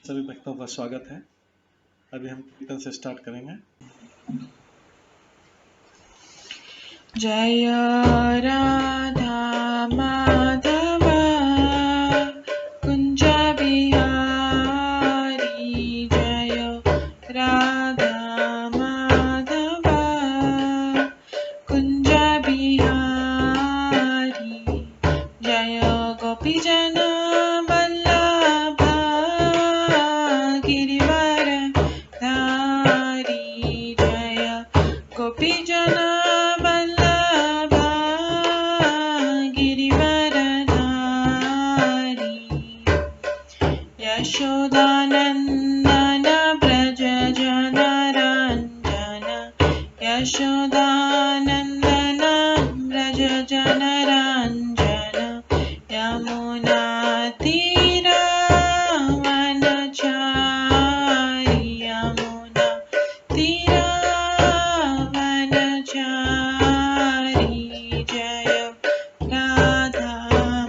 सभी भक्तों का स्वागत है। अभी हम कीर्तन से स्टार्ट करेंगे। जय राधा माधव कुंज बिहारी, जय राधा माधव कुंज बिहारी, जय गोपीजन वल्लभ गिरिवर धारी, जय गोपीजन वल्लभ गिरिवर धारी, यशोदानंदन ब्रज जन रंजन, यशोदानंदन ब्रज जन रंजन, यमुना तीर वनचारी, यमुना तीर वनचारी, जय राधा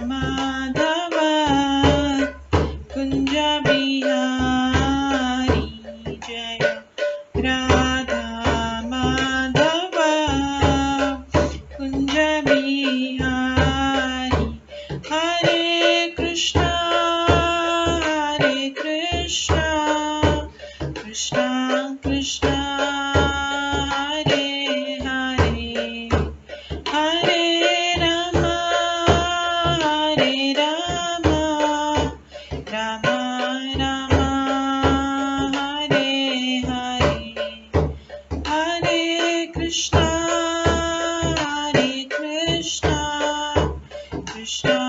माधव कुंज बिहारी, जय राधा माधव कुंज बिहारी, हरे कृष्णा कृष्णा कृष्णा हरे हरे, हरे राम राम राम हरे हरे, हरे कृष्णा कृष्णा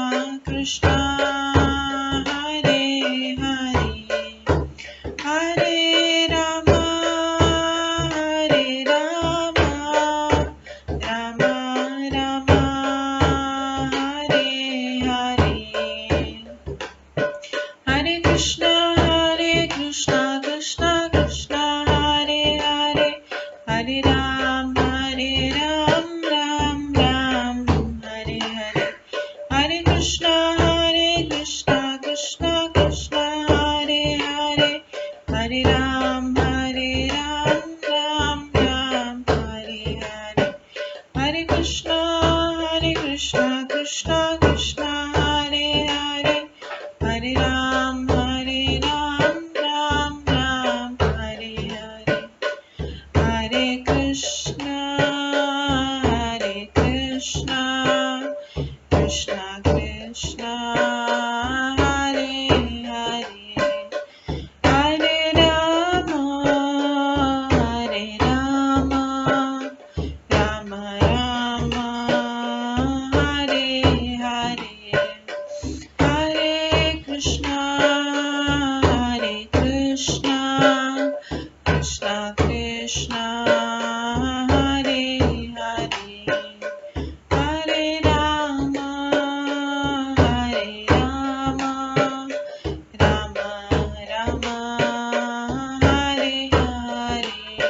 कृष्णा हरे हरे, हरे राम राम राम हरे हरे, हरे कृष्णा कृष्णा कृष्णा हरे हरे, हरे राम राम राम हरे हरे, हरे कृष्णा कृष्णा कृष्णा हरे हरे, हरे राम राम राम हरे हरे, हरे कृष्णा कृष्णा कृष्णा हरे हरे, हरे राम राम राम हरे हरे, हरे कृष्णा कृष्णा कृष्णा हरे हरे, हरे राम राम राम हरे हरे, हरे कृष्णा कृष्णा कृष्णा हरे हरे, हरे राम राम राम हरे हरे,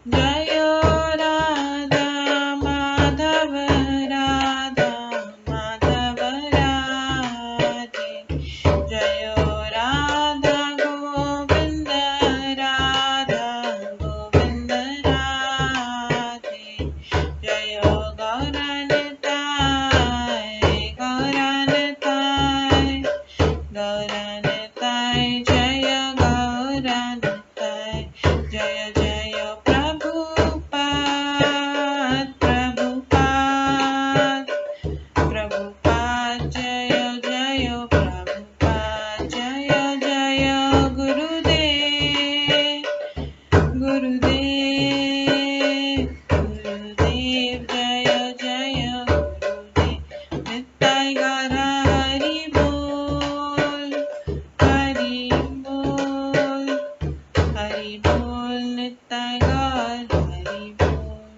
जय राधा माधव राधे, जय राधा गोविंद राधे, जय गौरनिताय जय गौरनिताय, जय जय प्रभुपाद जय जय प्रभुपाद, जय जय गुरुदेव जय जय गुरुदेव, निताय गौर हरि बोल निताय गौर हरि बोल,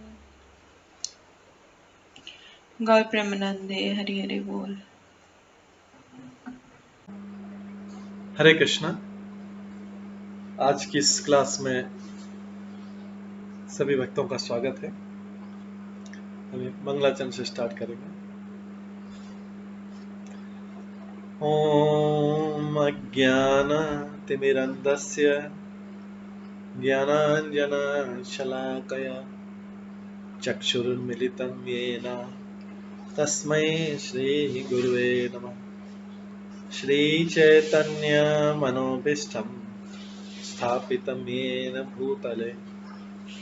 गौर प्रेमानंदे हरि हरि बोल। हरे कृष्णा। आज की इस क्लास में सभी भक्तों का स्वागत है। अभी मंगलाचरण से स्टार्ट करेंगे। ॐ अज्ञानतिमिरान्धस्य तिमिरन्धस्य ज्ञानाञ्जनशलाकया चक्षुरुन्मिलितं येन तस्मै श्रीगुरुवे नमः। श्रीचैतन्यमनोभीष्टं स्थापितं येन भूतले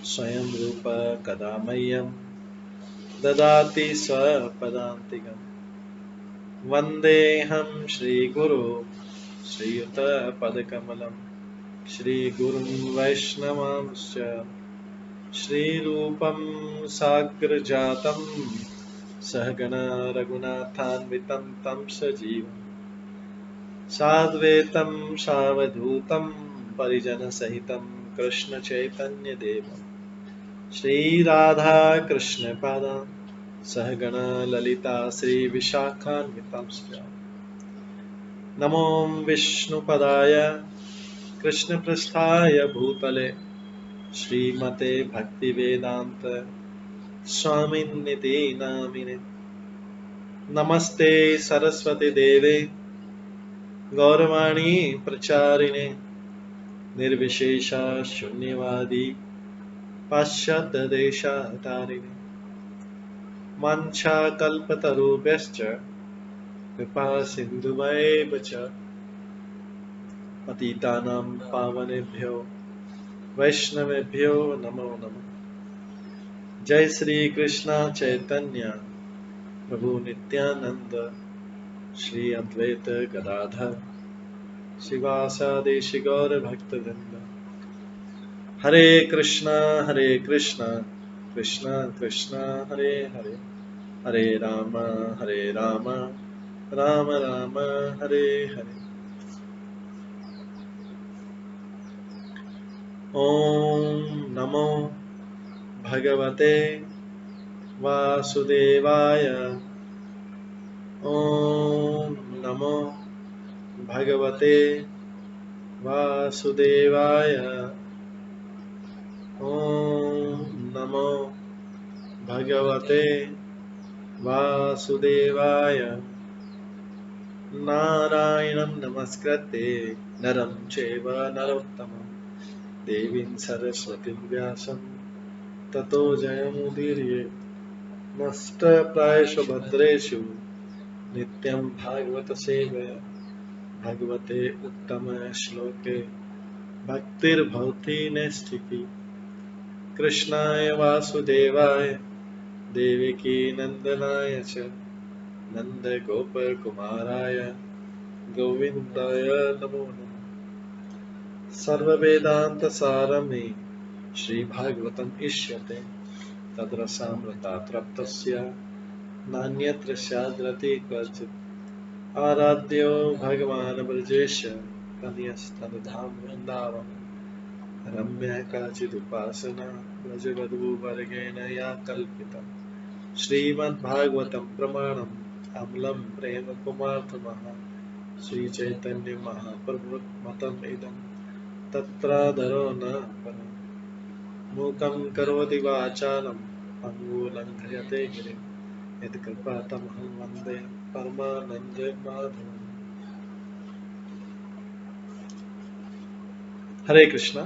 स्वयं रूप कदा मह्यं ददाति स्वपदान्तिकम्। वन्देऽहं श्रीगुरो श्रीयुतपदकमलं श्रीगुरुं वैष्णवांश्च श्रीरूपं साग्रजातं सहगणा रघुनाथान्वितं तं सजीवं साद्वैतं सावधूतं परिजनसहितं कृष्णचैतन्यदेवं श्रीराधाकृष्णपादान् सहगणा ललिता श्रीविशाखान्वितांश्च नमो विष्णुपदाय कृष्णपृष्ठाय भूतले श्रीमते भक्तिवेदांत स्वामिन्निति नामिने। नमस्ते सरस्वती देवे गौरवाणी प्रचारिणे निर्विशेषा शून्यवादी पाश्चात्य देशातारिणे। वाञ्छाकल्पतरुभ्यश्च कृपा सिन्धुभ्येव च पतितानां पावनेभ्यो वैष्णवेभ्यो नमो नमः। जय श्री कृष्ण चैतन्य प्रभु नित्यानंद श्री अद्वैत गदाधर शिवासादि गौर भक्तवृंद। हरे कृष्णा कृष्णा कृष्णा हरे हरे, हरे राम राम राम हरे हरे। ओम नमो भगवते वासुदेवाय। ओम नमो भगवते वासुदेवाय। ओम नमो भगवते वासुदेवाय। नारायणं नमस्कृत्य नरं चैव नरोत्तमं देवीं सरस्वतीं व्यासं ततो जयमुदीरयेत्। नष्टप्रायेषु भद्रेषु नित्यं भागवत सेवया भगवते उत्तम श्लोके भक्तिर्भवति नैष्ठिकी। कृष्णाय वासुदेवाय देवकी नंदनाय च नन्दगोपकुमाराय गोविन्दाय नमो नमः। सर्ववेदान्तसारमे श्रीभागवतम् इष्यते तद्रसामृतात् नान्यत्र स्याद्रति क्वचित्। आराध्यो भगवान् ब्रजेश तनयस्तनुधाम वृन्दावन रम्या काचिदुपासना व्रजवधूवर्गेण या कल्पिता। श्रीमद्भागवतं प्रमाणम् अमलं प्रेम कुमार्थमः श्रीचैतन्य महाप्रभुमतम् इदं तत्रादरो न परम्। मूकं करोति वाचालं पङ्गुलङ्घयते गिरिं यत्कृपातमहं वन्दे परमानन्दमाधवम्। हरे कृष्णा।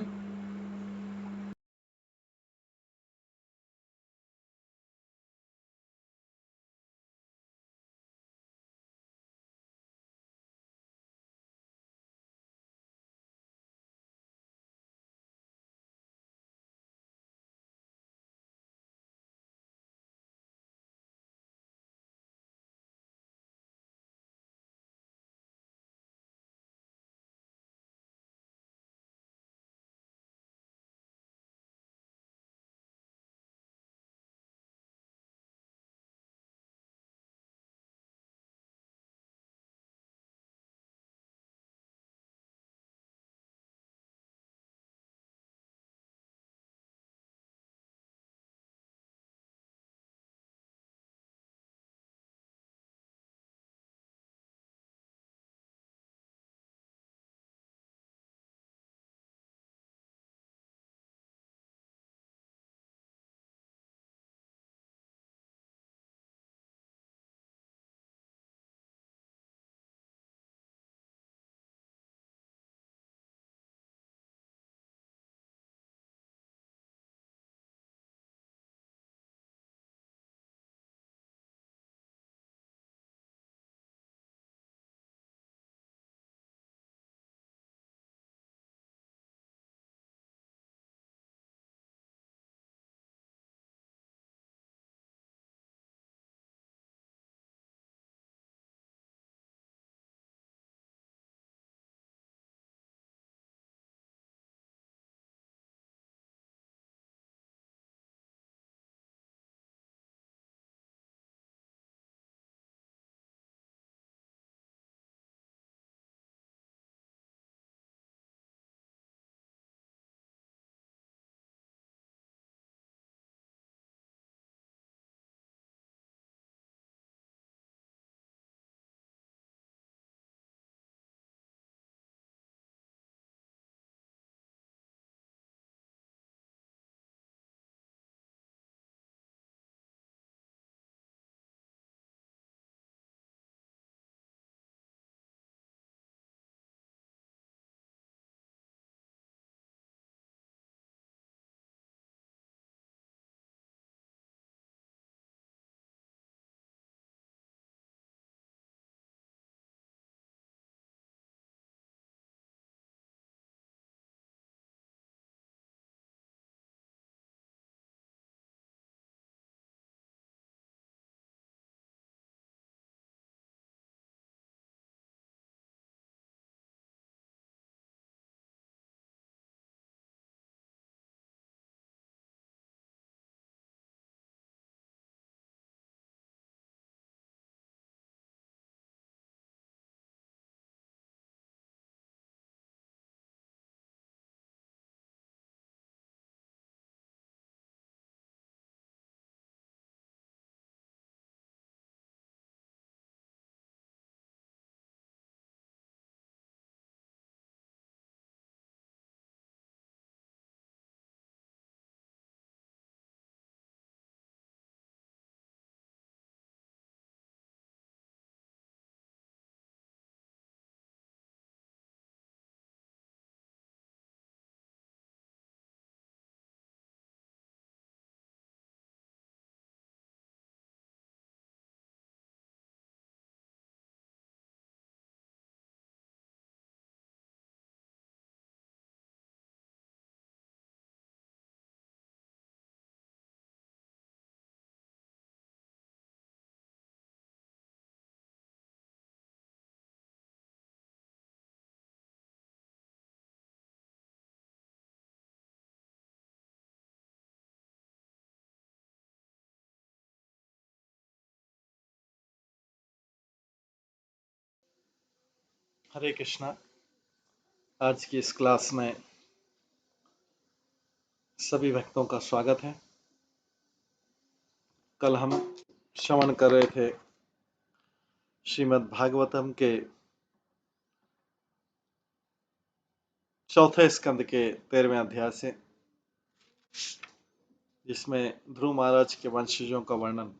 हरे कृष्णा। आज की इस क्लास में सभी भक्तों का स्वागत है। कल हम श्रवण कर रहे थे श्रीमद् भागवतम के चौथे स्कंद के 13वें अध्याय से, जिसमें ध्रुव महाराज के वंशजों का वर्णन।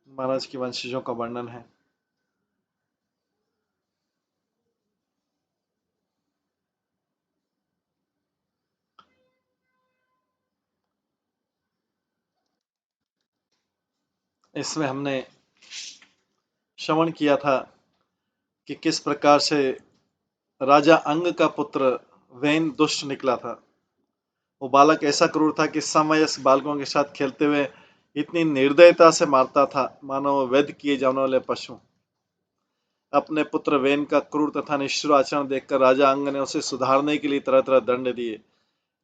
महाराज के वंशजों का वर्णन है। इसमें हमने श्रवण किया था कि किस प्रकार से राजा अंग का पुत्र वैन दुष्ट निकला था। वो बालक ऐसा क्रूर था कि समवयस्क बालकों के साथ खेलते हुए इतनी निर्दयता से मारता था मानो वो वध किए जाने वाले पशु। अपने पुत्र वेन का क्रूर तथा निष्ठुर आचरण देखकर राजा अंग ने उसे सुधारने के लिए तरह तरह दंड दिए,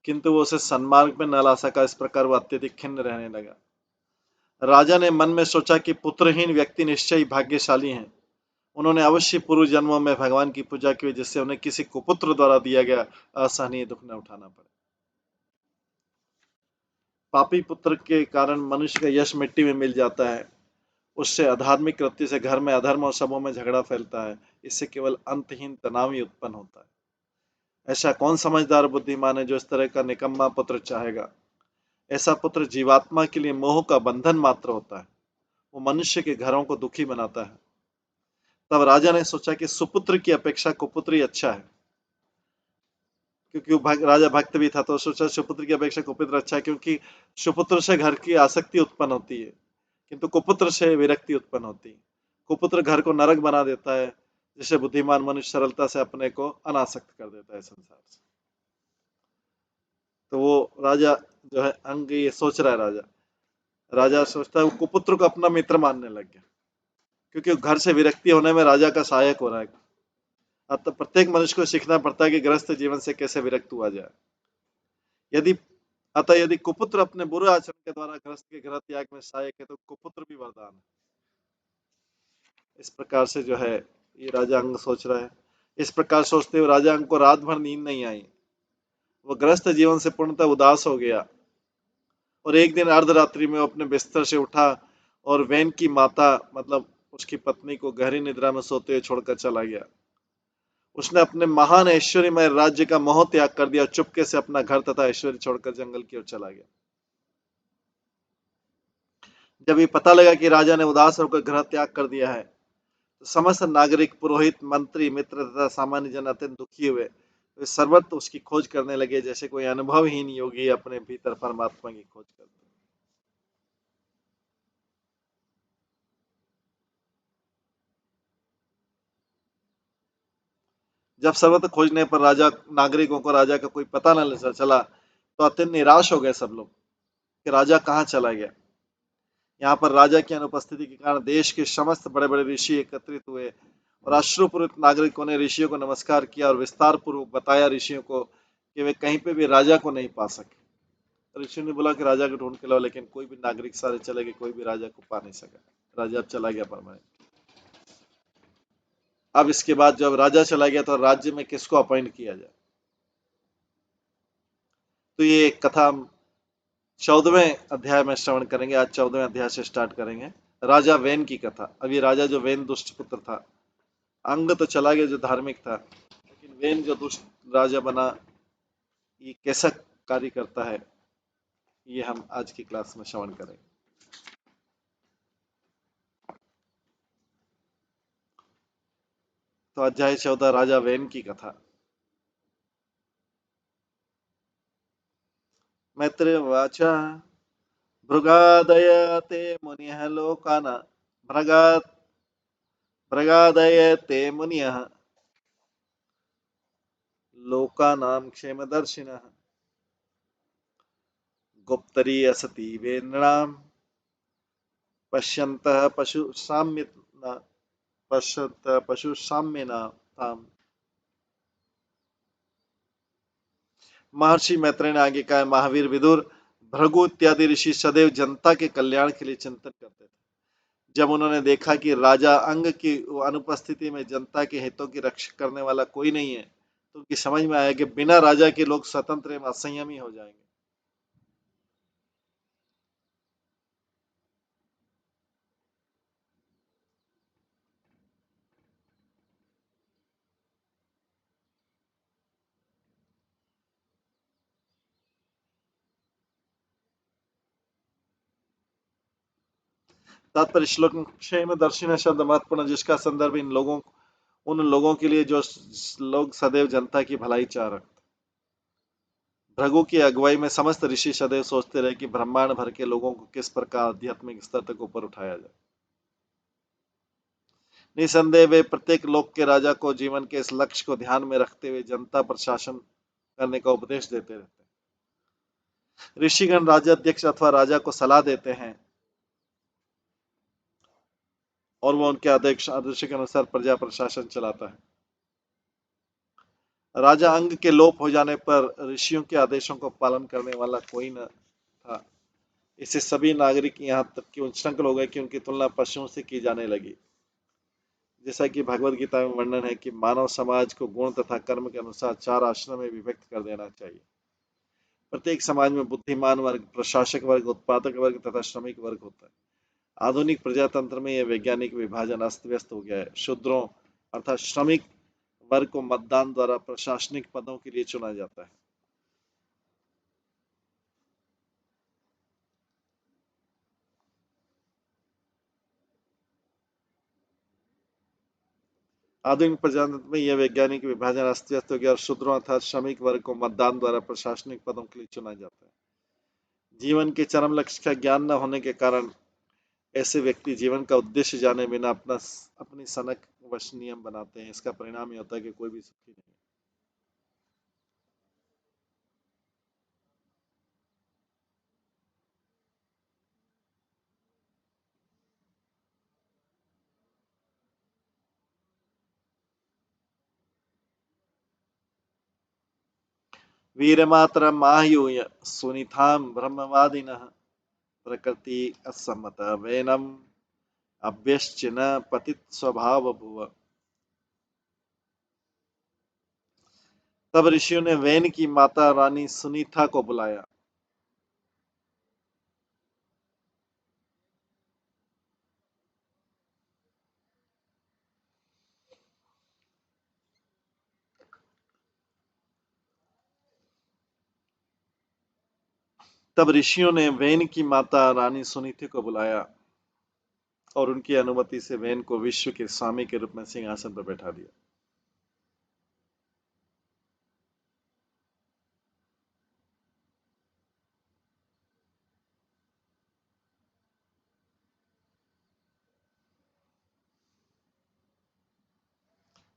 किंतु वो उसे सन्मार्ग में न ला सका। इस प्रकार वो अत्यधिक खिन्न रहने लगा। राजा ने मन में सोचा कि पुत्रहीन व्यक्ति निश्चय ही भाग्यशाली हैं। उन्होंने अवश्य पूर्व जन्मों में भगवान की पूजा की, जिससे उन्हें किसी कुपुत्र द्वारा दिया गया असहनीय दुख न उठाना पड़े। पापी पुत्र के कारण मनुष्य का यश मिट्टी में मिल जाता है। उससे अधार्मिक कृत्य से घर में अधर्म और सबों में झगड़ा फैलता है। इससे केवल अंतहीन तनाव ही उत्पन्न होता है। ऐसा कौन समझदार बुद्धिमान है जो इस तरह का निकम्मा पुत्र चाहेगा। ऐसा पुत्र जीवात्मा के लिए मोह का बंधन मात्र होता है। वो मनुष्य के घरों को दुखी बनाता है। तब राजा ने सोचा कि सुपुत्र की अपेक्षा कुपुत्र ही अच्छा है। क्योंकि वो राजा भक्त भी था, तो सोचा सुपुत्र की अपेक्षा कुपुत्र अच्छा है, क्योंकि सुपुत्र से घर की आसक्ति उत्पन्न होती है, किंतु कुपुत्र से विरक्ति उत्पन्न होती है। कुपुत्र घर को नरक बना देता है, जिसे बुद्धिमान मनुष्य सरलता से अपने को अनासक्त कर देता है संसार से। तो वो राजा जो है अंग ये सोच रहा है। राजा सोचता है, वो कुपुत्र को अपना मित्र मानने लग गया, क्योंकि घर से विरक्ति होने में राजा का सहायक हो रहा है। अतः प्रत्येक मनुष्य को सीखना पड़ता है कि गृहस्थ जीवन से कैसे विरक्त हुआ जाए। यदि कुपुत्र अपने बुरे आचरण के द्वारा गृहस्थ के गृह त्याग में सहायक है, तो कुपुत्र भी वरदान है। इस प्रकार से जो है ये राजा अंग सोच रहा है। इस प्रकार सोचते हुए राजा अंग को रात भर नींद नहीं आई। वो गृहस्थ जीवन से पूर्णतः उदास हो गया और एक दिन अर्धरात्रि में वो अपने बिस्तर से उठा और वैन की माता मतलब उसकी पत्नी को गहरी निद्रा में सोते हुए छोड़कर चला गया। उसने अपने महान ऐश्वर्यमय राज्य का मोह त्याग कर दिया, चुपके से अपना घर तथा ऐश्वर्य छोड़कर जंगल की ओर चला गया। जब ये पता लगा कि राजा ने उदास होकर घर त्याग कर दिया है, तो समस्त नागरिक, पुरोहित, मंत्री, मित्र तथा सामान्य जन अत्यंत दुखी हुए। वे सर्वत्र उसकी खोज करने लगे, जैसे कोई अनुभवहीन योगी अपने भीतर परमात्मा की खोज करते। जब सर्वत्र खोजने पर नागरिकों को राजा का कोई पता न चला, तो अत्यंत निराश हो गए सब लोग कि राजा कहाँ चला गया। यहाँ पर राजा की अनुपस्थिति के कारण देश के समस्त बड़े बड़े ऋषि एकत्रित हुए और अश्रुपूरित नागरिकों ने ऋषियों को नमस्कार किया और विस्तार पूर्वक बताया ऋषियों को कि वे कहीं पे भी राजा को नहीं पा सके। ऋषि ने बोला कि राजा को ढूंढ के लाओ, लेकिन कोई भी नागरिक सारे चले गए, कोई भी राजा को पा नहीं सका। राजा अब चला गया परमानेंट। अब इसके बाद जब राजा चला गया तो राज्य में किसको अपॉइंट किया जाए। तो ये कथा हम 14वें अध्याय में श्रवण करेंगे। आज 14वें अध्याय से स्टार्ट करेंगे। राजा वैन की कथा। अब ये राजा जो वैन दुष्ट पुत्र था, अंग तो चला गया जो धार्मिक था, लेकिन वैन जो दुष्ट राजा बना, ये कैसा कार्य करता है, ये हम आज की क्लास में श्रवण करेंगे। तो अध्याय 14 राजा वैन की कथा। मैत्रेय उवाच भृगादय ते मुनिः लोकान् भृगादय ते मुनिः लोकानां क्षेमदर्शिनः गुप्तरी असति वेन्द्रां पश्यन्तः पशुसाम्येन ताम्। महर्षि मैत्रेय ने आगे कहा, महावीर, विदुर, भृगु इत्यादि ऋषि सदैव जनता के कल्याण के लिए चिंतन करते थे। जब उन्होंने देखा कि राजा अंग की अनुपस्थिति में जनता के हितों की रक्षा करने वाला कोई नहीं है, तो उनकी समझ में आया कि बिना राजा के लोग स्वतंत्र एवं असंयमी हो जाएंगे। तात्पर्य श्लोक क्षेम दर्शिन शब्द महत्वपूर्ण, जिसका संदर्भ उन लोगों के लिए जो लोग सदैव जनता की भलाई चाह रखते। भृगु की अगुवाई में समस्त ऋषि सदैव सोचते रहे कि ब्रह्मांड भर के लोगों को किस प्रकार आध्यात्मिक स्तर तक ऊपर उठाया जाए। निसंदेह वे प्रत्येक लोक के राजा को जीवन के इस लक्ष्य को ध्यान में रखते हुए जनता पर शासन करने का उपदेश देते रहते हैं। ऋषिगण राज्याध्यक्ष अथवा राजा को सलाह देते हैं और वो उनके आदेश के अनुसार प्रजा पर शासन चलाता है। राजा अंग के लोप हो जाने पर ऋषियों के आदेशों को पालन करने वाला कोई न था। इससे सभी नागरिक यहाँ तक कि उच्चृंखल हो गए कि उनकी तुलना पशुओं से की जाने लगी। जैसा कि भगवत गीता में वर्णन है कि मानव समाज को गुण तथा कर्म के अनुसार 4 आश्रम में विभक्त कर देना चाहिए। प्रत्येक समाज में बुद्धिमान वर्ग, प्रशासक वर्ग, उत्पादक वर्ग तथा श्रमिक वर्ग होता है। आधुनिक प्रजातंत्र में यह वैज्ञानिक विभाजन अस्त व्यस्त हो गया है। शूद्रों अर्थात श्रमिक वर्ग को मतदान द्वारा प्रशासनिक पदों के लिए चुना जाता है। आधुनिक प्रजातंत्र में यह वैज्ञानिक विभाजन अस्त व्यस्त हो गया और शूद्रों अर्थात श्रमिक वर्ग को मतदान द्वारा प्रशासनिक पदों के लिए चुना जाता है। जीवन के चरम लक्ष्य का ज्ञान न होने के कारण ऐसे व्यक्ति जीवन का उद्देश्य जाने बिना अपनी सनक वश नियम बनाते हैं। इसका परिणाम यह होता है कि कोई भी सुखी नहीं। वीरमात्र माह्यूय सुनिधाम ब्रह्मवादिनः प्रकृति असम्मत वैनम अभ्यश्चिन पतित स्वभाव भुव। तब ऋषियों ने वैन की माता रानी सुनीता को बुलाया। तब ऋषियों ने वैन की माता रानी सुनीति को बुलाया और उनकी अनुमति से वैन को विश्व के स्वामी के रूप में सिंहासन पर बैठा दिया।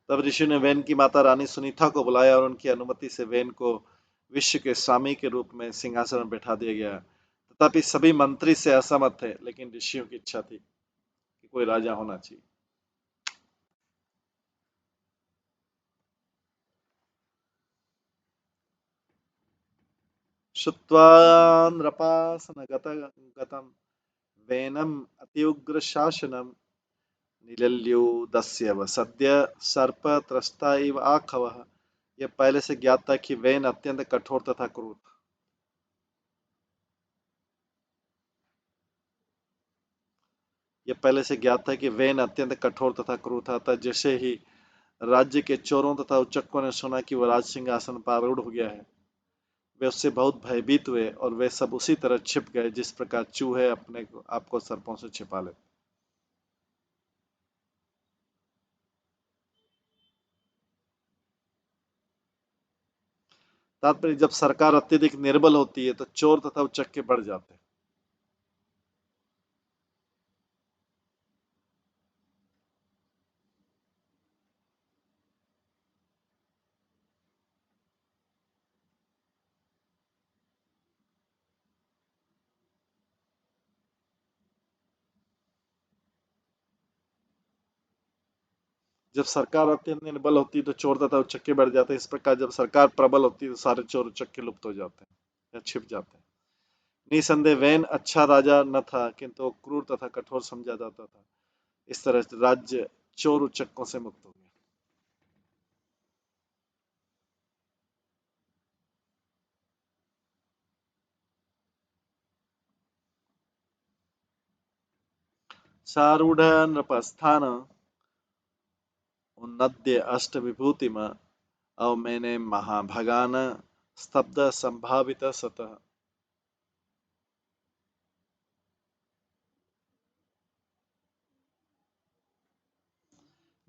तब ऋषि ने वैन की माता रानी सुनीता को बुलाया और उनकी अनुमति से वैन को विश्व के स्वामी के रूप में सिंहासन में बैठा दिया गया। तथापि सभी मंत्री से असहमत थे, लेकिन ऋषियों की इच्छा थी कि कोई राजा होना चाहिए। श्रुत्वा नृपासनगतं वैनम् अत्युग्र शासनम् निलल्युदस्य सद्य सर्पत्रस्ता इव आखवः। यह पहले से ज्ञात था कि वैन अत्यंत कठोर तथा क्रूर था। यह पहले से ज्ञात था कि वैन अत्यंत कठोर तथा क्रूर था। जैसे ही राज्य के चोरों तथा उच्चकों ने सुना कि वह राज सिंहासन पर आरूढ़ हो गया है, वे उससे बहुत भयभीत हुए और वे सब उसी तरह छिप गए जिस प्रकार चूहे अपने आपको सर्पों से छिपा लेते। तात्पर्य, जब सरकार अत्यधिक निर्बल होती है तो चोर तथा उच्चके बढ़ जाते हैं। जब सरकार अत्यंत निर्बल होती है तो चोर तथा उचक्के बढ़ जाते हैं। इस प्रकार जब सरकार प्रबल होती है तो सारे चोर उचक्के लुप्त हो जाते हैं या छिप जाते हैं। निसंदेह वैन अच्छा राजा न था, किंतु वो क्रूर तथा कठोर समझा जाता था। इस तरह से राज्य चोर उचक्कों से मुक्त हो गया। सारूढ़ नृपस्थान उन्नद्य अष्ट विभूतिम अव मैंने महाभगान स्तब्ध संभावित सतः।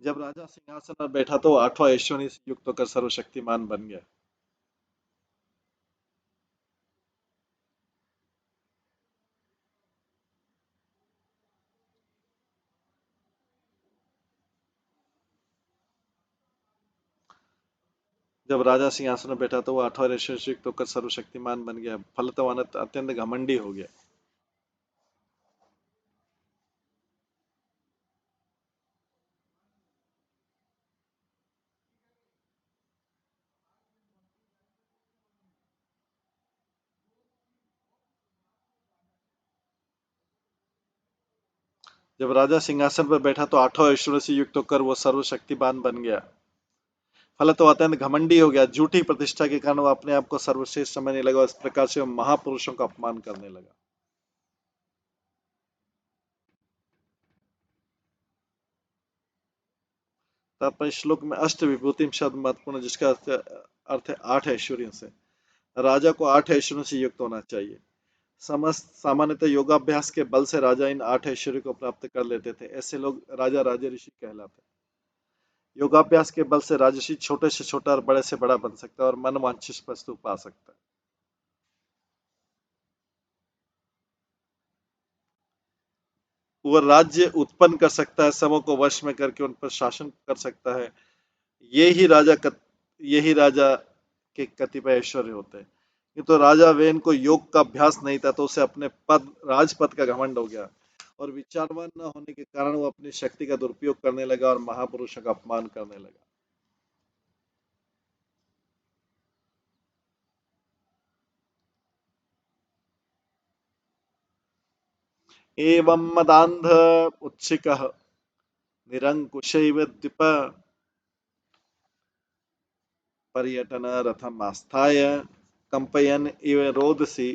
जब राजा सिंहासन पर बैठा तो आठवां ऐश्वर्य से युक्त होकर सर्वशक्तिमान बन गया। जब राजा सिंहासन पर बैठा तो वो आठवां ऐश्वर्य से युक्त होकर सर्वशक्तिमान बन गया। फलतः वो अत्यंत घमंडी हो गया। जब राजा सिंहासन पर बैठा तो आठों ऐश्वर्य से युक्त होकर वो सर्वशक्तिमान बन गया। फलत वो अत्यंत घमंडी हो गया। झूठी प्रतिष्ठा के कारण वो अपने आप को सर्वश्रेष्ठ समझने लगा और इस प्रकार से वो महापुरुषों का अपमान करने लगा। तात्पर्य श्लोक में अष्ट विभूति शब्द महत्वपूर्ण, जिसका अर्थ है आठ ऐश्वर्यों से। राजा को आठ ऐश्वर्यों से युक्त होना चाहिए। समस्त सामान्यतः योगाभ्यास के बल से राजा इन आठ ऐश्वर्यों को प्राप्त कर लेते थे। ऐसे लोग राजा राजा ऋषि कहलाते हैं। योगाभ्यास के बल से राजर्षि छोटे से छोटा और बड़े से बड़ा बन सकता है और मन वांछित वस्तु पा सकता है। वो राज्य उत्पन्न कर सकता है, समों को वश में करके उन पर शासन कर सकता है। ये ही राजा यही राजा के कतिपय ऐश्वर्य होते हैं। ये तो राजा वेन को योग का अभ्यास नहीं था, तो उसे अपने पद राजपद का घमंड हो गया और विचारवान न होने के कारण वो अपनी शक्ति का दुरुपयोग करने लगा और महापुरुषों का अपमान करने लगा। एवं मदांध उत्सिकः निरंकुशैव द्विप पर्यटन रथम आस्थाय कंपयन इव रोदसी।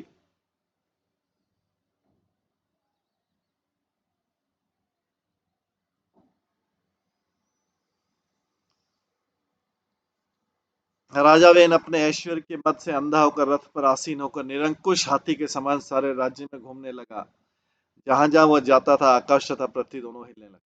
राजा वेन अपने ऐश्वर्य के मद से अंधा होकर रथ पर आसीन होकर निरंकुश हाथी के समान सारे राज्य में घूमने लगा। जहां जहां वह जाता था आकाश तथा पृथ्वी दोनों हिलने लगते।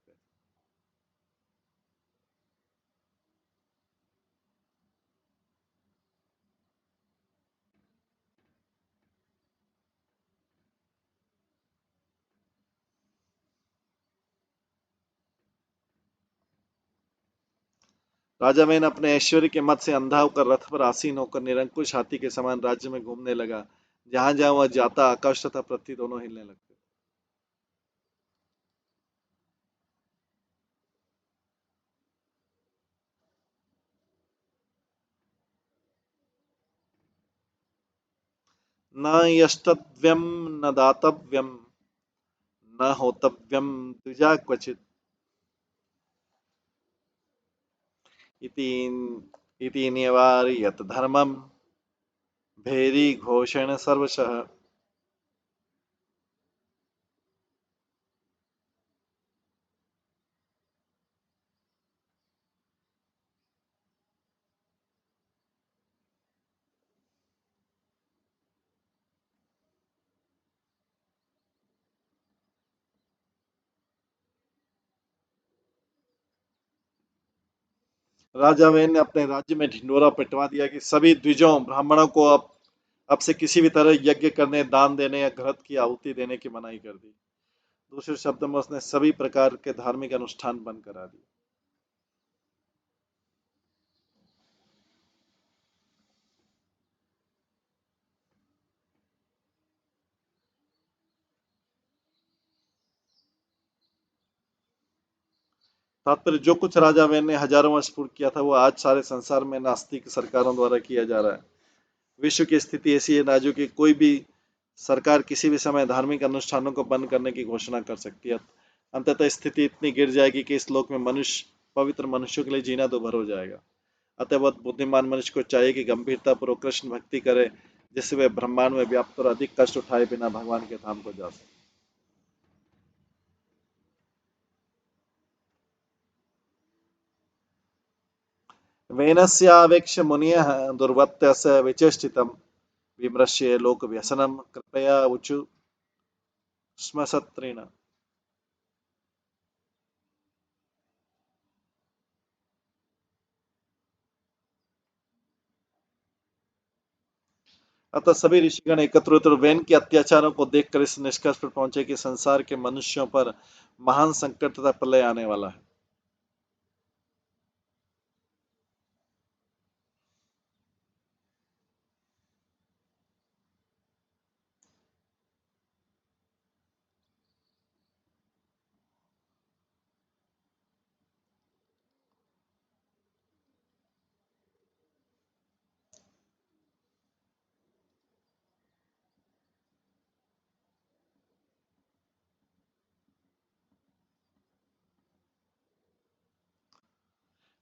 राजा वेन अपने ऐश्वर्य के मद से अंधा होकर रथ पर आसीन होकर निरंकुश हाथी के समान राज्य में घूमने लगा। जहां जहां वह जाता आकाश तथा पृथ्वी दोनों हिलने लगते। न यष्टव्यम न दातव्यम न होतव्यम द्विजा क्वचित इति इति निवारयत धर्मम भेरी घोषण सर्वशः। राजा वेन ने अपने राज्य में ढिंडोरा पिटवा दिया कि सभी द्विजों ब्राह्मणों को अब से किसी भी तरह यज्ञ करने, दान देने या घृत की आहुति देने की मनाही कर दी। दूसरे शब्दों में उसने सभी प्रकार के धार्मिक अनुष्ठान बंद करा दिए। तात्पर्य जो कुछ राजा वैन ने हजारों वर्ष पूर्व किया था वो आज सारे संसार में नास्तिक सरकारों द्वारा किया जा रहा है। विश्व की स्थिति ऐसी है नाजो कि कोई भी सरकार किसी भी समय धार्मिक अनुष्ठानों को बंद करने की घोषणा कर सकती है। अंततः स्थिति इतनी गिर जाएगी कि इस लोक में मनुष्य पवित्र मनुष्यों के लिए जीना दुभर हो जाएगा। अतः बहुत बुद्धिमान मनुष्य को चाहिए कि गंभीरतापूर्वक कृष्ण भक्ति करे, जिससे वे ब्रह्मांड में व्याप्त और अधिक कष्ट उठाए बिना भगवान के धाम को जा सके। वेनस्यावेक्ष मुनियः दुर्वत्यस्य विचेष्टितं विमृश्य लोक व्यसनम कृपया ऊचु स्मसत्रेण। अतः सभी ऋषिगण एकत्र हुए और वैन के अत्याचारों को देखकर इस निष्कर्ष पर पहुंचे कि संसार के मनुष्यों पर महान संकट तथा प्रलय आने वाला है।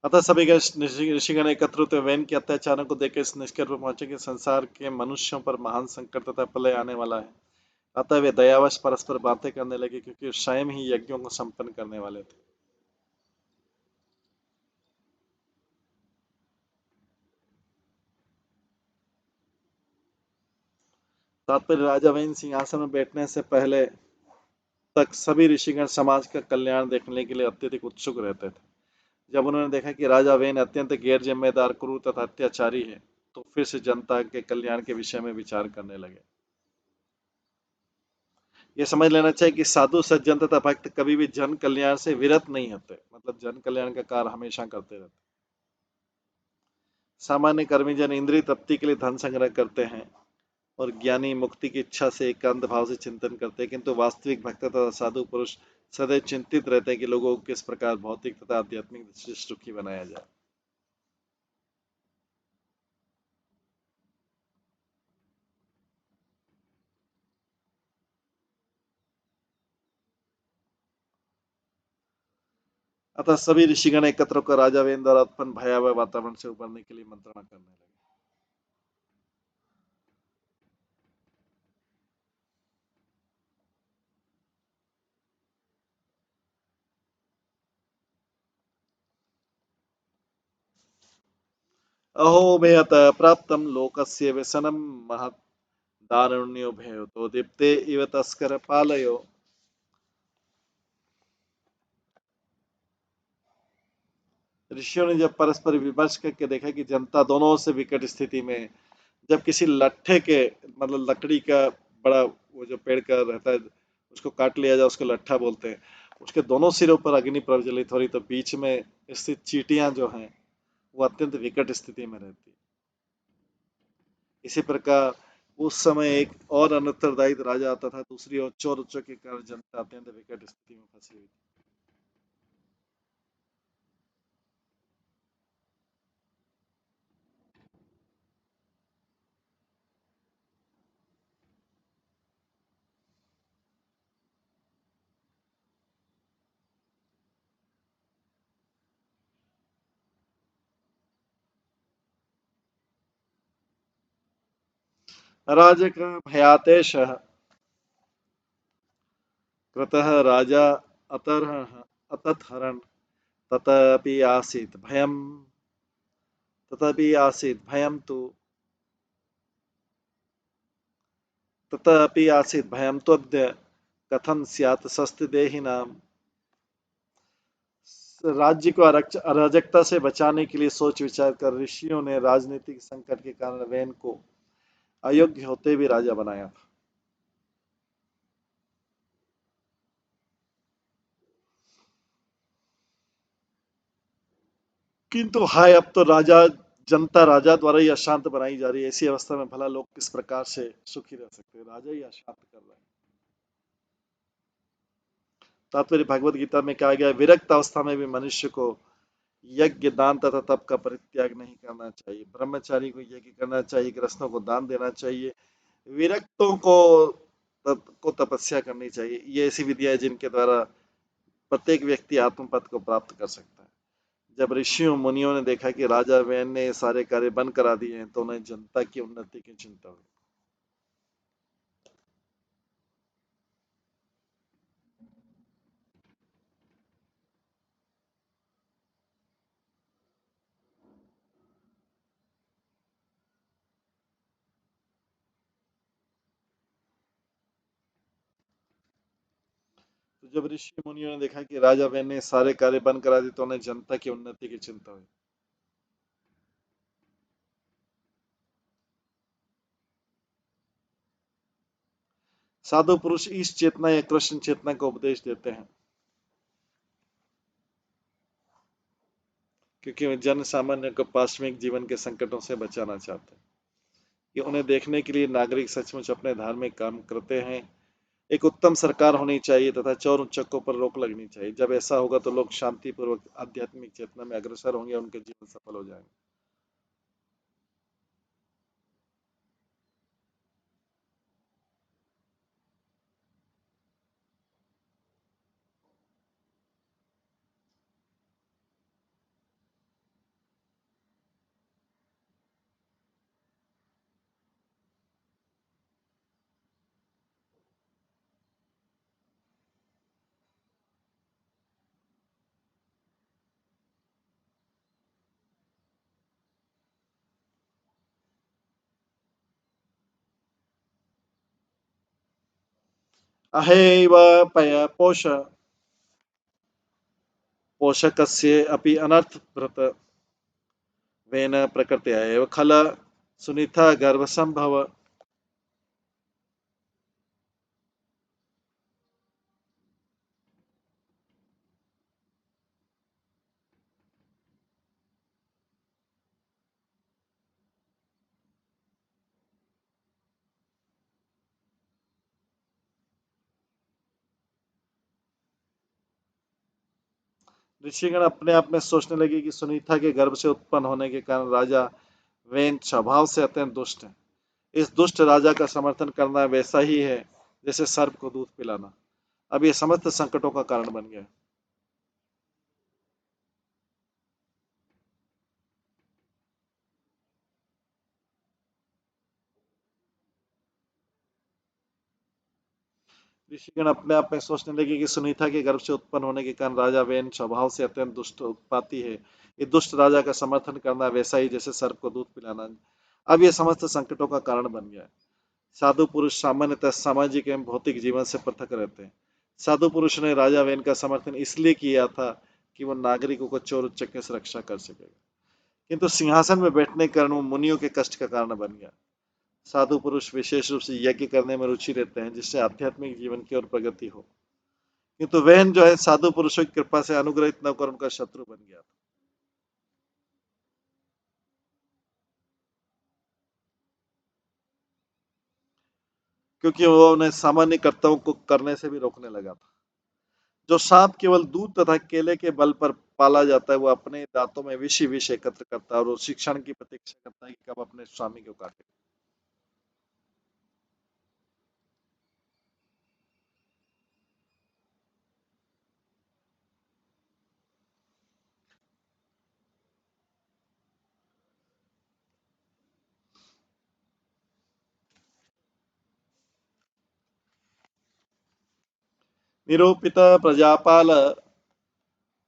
अतः सभी ऋषिगण एकत्र हुए वैन के अत्याचारों को देखकर इस निष्कर्ष पर पहुंचे कि संसार के मनुष्यों पर महान संकट तथा प्रलय आने वाला है। अतः वे दयावश परस्पर बातें करने लगे क्योंकि स्वयं ही यज्ञों को संपन्न करने वाले थे। तात्पर्य राजा वैन सिंहासन में बैठने से पहले तक सभी ऋषिगण समाज का कल्याण देखने के लिए अत्यधिक उत्सुक रहते थे। जब उन्होंने देखा कि राजा वेन अत्यंत गैर जिम्मेदार, क्रूर तथा अत्याचारी है, तो फिर से जनता के कल्याण के विषय में विचार करने लगे। ये समझ लेना चाहिए कि साधु सज्जन तथा भक्त कभी भी जन कल्याण से विरत नहीं होते, मतलब जन कल्याण का कार्य हमेशा करते रहते। सामान्य कर्मी जन इंद्रिय तृप्ति के लिए धन संग्रह करते हैं और ज्ञानी मुक्ति की इच्छा से एकांत भाव से चिंतन करते हैं, किंतु वास्तविक भक्त तथा साधु पुरुष सदैव चिंतित रहते हैं कि लोगों को किस प्रकार भौतिक तथा आध्यात्मिक दृष्टि से सुखी बनाया जाए। अतः सभी ऋषिगण एकत्र होकर राजा वेन द्वारा उत्पन्न भयावह वातावरण से उबरने के लिए मंत्रणा करने लगे। अहो भेयत प्राप्तम लोकस्य व्यसनम महत् दारुण्यो भयो तो दीप्ते इव तस्कर पालयो। ऋषियों ने जब परस्पर विमर्श करके देखा कि जनता दोनों से विकट स्थिति में, जब किसी लट्ठे के, मतलब लकड़ी का बड़ा वो जो पेड़ का रहता है उसको काट लिया जाए उसको लट्ठा बोलते हैं, उसके दोनों सिरों पर अग्नि प्रज्वलित हो रही तो बीच में स्थित चींटियां जो हैं वो अत्यंत विकट स्थिति में रहती है। इसी प्रकार उस समय एक और अनुत्तरदायी राजा आता था, दूसरी ओर चोर उच्चों के कारण जनता अत्यंत विकट स्थिति में फंसी हुई थी। राजक भयातेश कृतः राजा अतर्ह अतत्हरन् तथापि आसीत् भयम् तथापि आसीत् भयं तु तथापि आसीत् भयं त्वद्य कथं स्यात् शस्त्रदेहिनां। राज्य को अराजकता से बचाने के लिए सोच विचार कर ऋषियों ने राजनीतिक संकट के कारण वैन को अयोग्य होते भी राजा बनाया था। किंतु हाय, अब तो जनता राजा द्वारा ही अशांत बनाई जा रही है। ऐसी अवस्था में भला लोग किस प्रकार से सुखी रह सकते हैं? राजा ही अशांत कर रहे हैं। तात्पर्य भगवत गीता में कहा गया, विरक्त अवस्था में भी मनुष्य को यज्ञ, दान तथा तप का परित्याग नहीं करना चाहिए। ब्रह्मचारी को यज्ञ करना चाहिए, गृहस्थों को दान देना चाहिए, विरक्तों को तपस्या करनी चाहिए। ये ऐसी विद्या है जिनके द्वारा प्रत्येक व्यक्ति आत्मपद को प्राप्त कर सकता है। जब ऋषियों मुनियों ने देखा कि राजा वैन ने सारे कार्य बंद करा दिए हैं, तो उन्हें जनता की उन्नति की चिंता हुई। तो जब ऋषि मुनियों ने देखा कि राजा वैन ने सारे कार्य बंद करा दिए, तो उन्हें जनता की उन्नति की चिंता हुई। साधु पुरुष इस चेतना या कृष्ण चेतना का उपदेश देते हैं, क्योंकि वे जन सामान्य को पाश्विक जीवन के संकटों से बचाना चाहते हैं। कि उन्हें देखने के लिए नागरिक सचमुच अपने धार्मिक काम करते हैं। एक उत्तम सरकार होनी चाहिए तथा चोर उच्चकों पर रोक लगनी चाहिए। जब ऐसा होगा तो लोग शांतिपूर्वक आध्यात्मिक चेतना में अग्रसर होंगे, उनके जीवन सफल हो जाएंगे। अहैव पय पोषकस्य अपि अनर्थभृत वेन प्रकृत्या एव खल सुनीता गर्भसंभव। ऋषिगण अपने आप में सोचने लगे कि सुनीता के गर्भ से उत्पन्न होने के कारण राजा वेन स्वभाव से अत्यंत दुष्ट है। इस दुष्ट राजा का समर्थन करना वैसा ही है जैसे सर्प को दूध पिलाना। अब ये समस्त संकटों का कारण बन गया। ऋषिगण अपने आप में सोचने लगे कि सुनीता के गर्भ से उत्पन्न होने के कारण राजा वेन स्वभाव से अत्यंत दुष्ट उत्पाती है। ये दुष्ट राजा का समर्थन करना वैसा ही जैसे सर्प को दूध पिलाना। अब ये समस्त संकटों का कारण बन गया। साधु पुरुष सामान्यतः सामाजिक एवं भौतिक जीवन से पृथक रहते हैं। साधु पुरुष ने राजा वेन का समर्थन इसलिए किया था कि वो नागरिकों को चोर उच्चक से रक्षा कर सकेगा, किंतु सिंहासन में बैठने के कारण वो मुनियों के कष्ट का कारण बन गया। साधु पुरुष विशेष रूप से यज्ञ करने में रुचि रहते हैं, जिससे आध्यात्मिक जीवन की ओर प्रगति हो, किंतु वह जो है साधु पुरुषों की कृपा से अनुग्रहित न होकर उनका शत्रु बन गया, क्योंकि वो उन्हें सामान्य कर्तव्यों को करने से भी रोकने लगा था। जो सांप केवल दूध तथा केले के बल पर पाला जाता है, वो अपने दांतों में विष ही विष एकत्र करता है और वो शिक्षण की प्रतीक्षा करता है कि कब अपने स्वामी को काटे। निरूपित प्रजापाल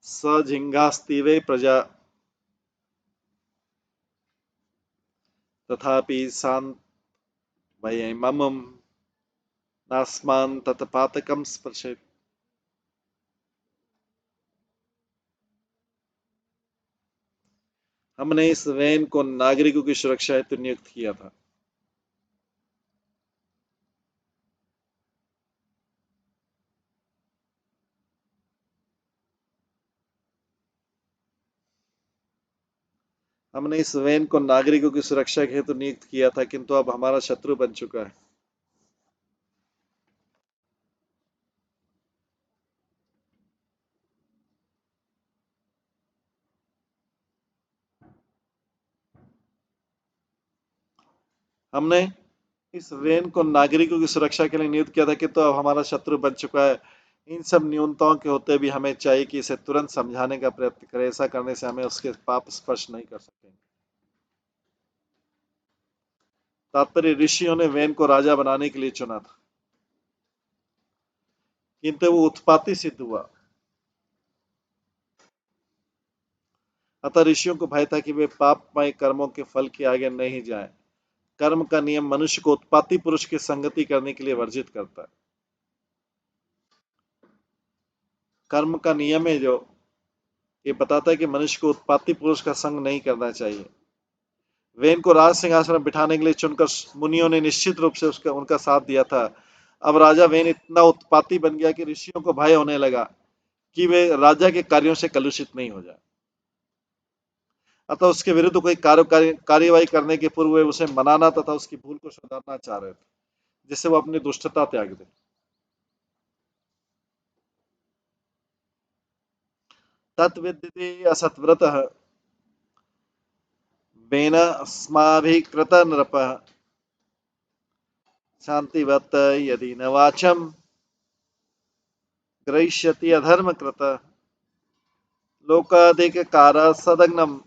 सझिंगास्तीवे प्रजा तथापि शांत मम नास्मान तत्पातकम स्पर्शेत। हमने इस वैन को नागरिकों की सुरक्षा हेतु नियुक्त किया था। हमने इस वैन को नागरिकों की सुरक्षा के हेतु नियुक्त किया था, किंतु अब हमारा शत्रु बन चुका है। हमने इस वेन को नागरिकों की सुरक्षा के लिए नियुक्त किया था कि तो अब हमारा शत्रु बन चुका है। इन सब न्यूनताओं के होते भी हमें चाहिए कि इसे तुरंत समझाने का प्रयत्न करें। ऐसा करने से हमें उसके पाप स्पर्श नहीं कर सकेंगे। तात्पर्य, ऋषियों ने वेन को राजा बनाने के लिए चुना था, किंतु वो उत्पाती सिद्ध हुआ। अतः ऋषियों को भय था कि वे पापमय कर्मों के फल के आगे नहीं जाएं। कर्म का नियम मनुष्य को उत्पाती पुरुष की संगति करने के लिए वर्जित करता है। कर्म का नियम है जो ये बताता है कि मनुष्य को उत्पाती पुरुष का संग नहीं करना चाहिए। वेन को राज सिंहासन में बिठाने के लिए चुनकर मुनियों ने निश्चित रूप से उनका साथ दिया था। अब राजा वेन इतना उत्पाती बन गया कि ऋषियों को भय होने लगा कि वे राजा के कार्यों से कलुषित नहीं हो जाए। अतः उसके विरुद्ध कोई कार्यवाही करने के पूर्व वे उसे मनाना तथा उसकी भूल को सुधारना चाह रहे थे, जिससे वो अपनी दुष्टता त्याग दे। तत्विद्यते असत्व्रतः वेन अस्माभिकृत नृपः शांतिवत् यदि न वाचम ग्रहीष्यति अधर्मकृत लोकाधिक कार सदग्नम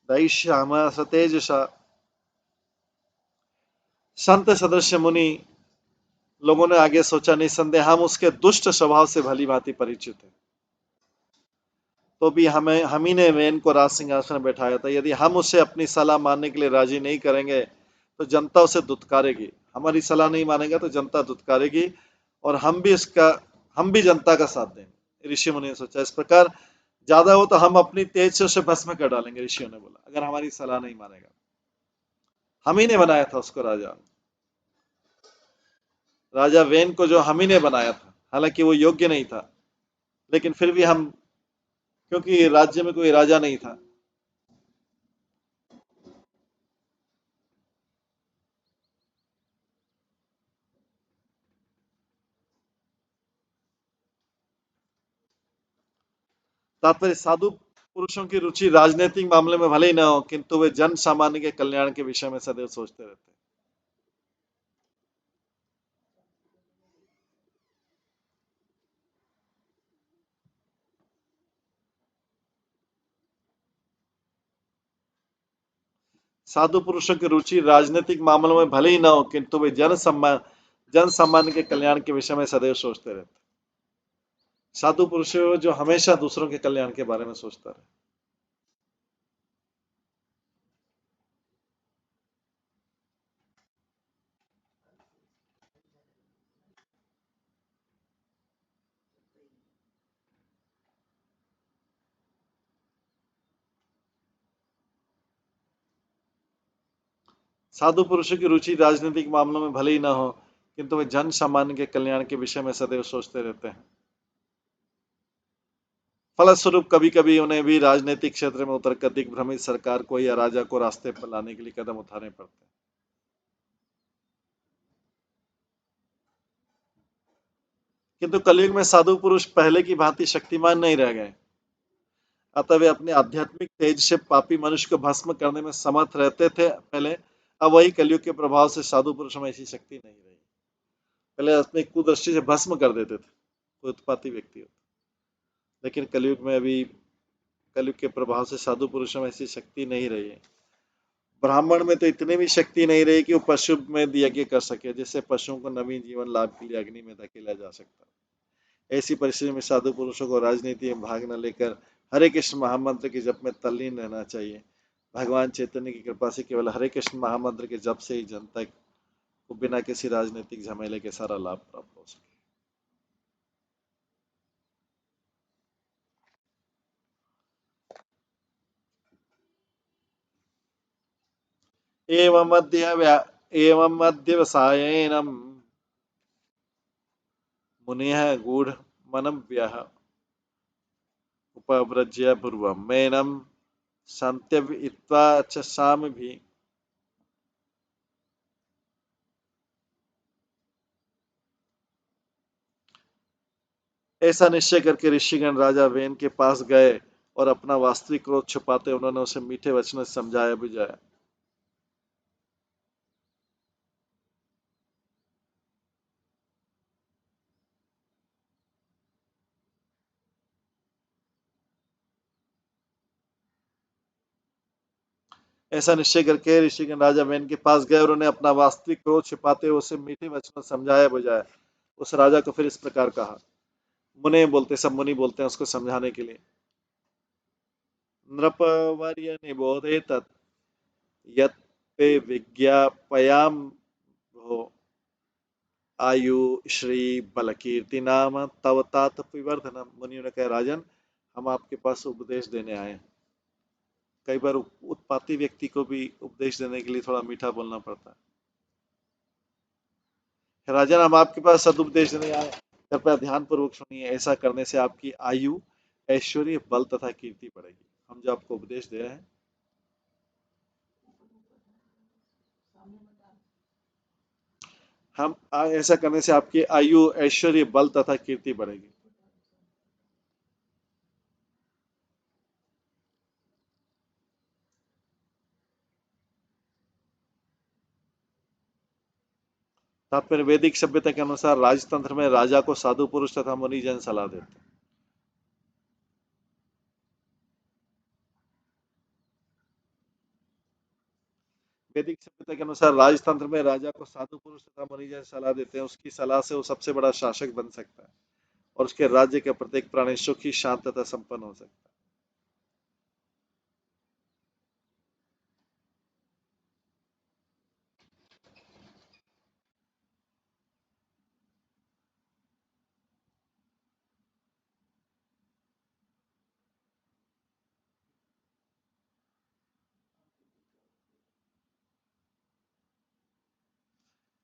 दहिष्याम सतेजसा। संत सदस्य मुनि लोगों ने आगे सोचा, निसंदेह हम उसके दुष्ट स्वभाव से भली भांति परिचित हैं, तो भी हम ही ने वेन को राज सिंहासन में बैठाया था। यदि हम उसे अपनी सलाह मानने के लिए राजी नहीं करेंगे तो जनता उसे दुत्कारेगी। हमारी सलाह नहीं मानेगा तो जनता दुत्कारेगी और हम भी जनता का साथ देंगे। ऋषि मुनि ने सोचा, इस प्रकार ज्यादा हो तो हम अपनी तेज से उसे भस्म कर डालेंगे। ऋषियों ने बोला, अगर हमारी सलाह नहीं मानेगा। हम ही ने बनाया था उसको राजा, राजा वेन को जो हम ही ने बनाया था, हालांकि वो योग्य नहीं था, लेकिन फिर भी हम, क्योंकि राज्य में कोई राजा नहीं था। तात्पर्य, साधु पुरुषों की रुचि राजनीतिक मामले में भले ही न हो, किंतु वे जन सामान्य के कल्याण के विषय में सदैव सोचते रहते हैं। साधु पुरुषों की रुचि राजनीतिक मामलों में भले ही न हो, किंतु वे जन सामान्य के कल्याण के विषय में सदैव सोचते रहते हैं। साधु पुरुष जो हमेशा दूसरों के कल्याण के बारे में सोचता रहे। साधु पुरुषों की रुचि राजनीतिक मामलों में भले ही न हो, किंतु वे जन सामान्य के कल्याण के विषय में सदैव सोचते रहते हैं। फलस्वरूप कभी कभी उन्हें भी राजनीतिक क्षेत्र में उतरकर दिग्भ्रमित सरकार को या राजा को रास्ते पर लाने के लिए कदम उठाने पड़ते हैं। किंतु कलयुग में साधु पुरुष पहले की भांति शक्तिमान नहीं रह गए। अतः वे अपने आध्यात्मिक तेज से पापी मनुष्य को भस्म करने में समर्थ रहते थे पहले। अब वही कलयुग के प्रभाव से साधु पुरुषों में ऐसी शक्ति नहीं रही। पहले अपनी कुदृष्टि से भस्म कर देते थे कोई उत्पाती व्यक्ति हो, लेकिन कलयुग में अभी कलयुग के प्रभाव से साधु पुरुषों में ऐसी शक्ति नहीं रही है। ब्राह्मण में तो इतनी भी शक्ति नहीं रही कि वो पशु में यज्ञ कर सके, जिससे पशुओं को नवीन जीवन लाभ के लिए अग्नि में धकेला जा सकता है। ऐसी परिस्थिति में साधु पुरुषों को राजनीति में भाग न लेकर हरे कृष्ण महामंत्र के जप में तल्लीन रहना चाहिए। भगवान चैतन्य की कृपा से केवल हरे कृष्ण महामंत्र के जप से ही जनता को बिना किसी राजनीतिक झमेले के सारा लाभ प्राप्त हो सके। एवं अध्यवसायेन मुनिः गूढ़मनव्यः उपव्रज्य पूर्वं मेनं सन्त्यक्त्वा च सामभिः। ऐसा निश्चय करके ऋषिगण राजा वेन के पास गए और अपना वास्तविक क्रोध छुपाते उन्होंने उसे मीठे वचनों से समझाया बुझाया। ऐसा निश्चय करके ऋषिगण राजा वेन के पास गए और उन्हें अपना वास्तविक क्रोध छिपाते हुए उसे मीठे वचनों से समझाया बुझाया। उस राजा को फिर इस प्रकार कहा, मुने बोलते, सब मुनि बोलते हैं उसको समझाने के लिए, नृपवर्य निबोधे तत् यत् पे विज्ञापयाम भो आयु श्री बल कीर्ति नाम तव तात विवर्धनम। मुनियों ने कहा, राजन, हम आपके पास उपदेश देने आए हैं। कई बार उत्पाती व्यक्ति को भी उपदेश देने के लिए थोड़ा मीठा बोलना पड़ता है। राजन, हम आपके पास सदुपदेश देने आए, कृपया ध्यान पूर्वक सुनिए। ऐसा करने से आपकी आयु, ऐश्वर्य, बल तथा कीर्ति बढ़ेगी। हम जो आपको उपदेश दे रहे हैं, हम ऐसा करने से आपकी आयु, ऐश्वर्य, बल तथा कीर्ति बढ़ेगी। तात्पर्य, वैदिक सभ्यता के अनुसार राजतंत्र में राजा को साधु पुरुष तथा मुनिजन सलाह देते हैं। वैदिक सभ्यता के अनुसार राजतंत्र में राजा को साधु पुरुष तथा मुनिजन सलाह देते हैं। उसकी सलाह से वो सबसे बड़ा शासक बन सकता है और उसके राज्य का प्रत्येक प्राणी सुखी, शांत तथा संपन्न हो सकता है।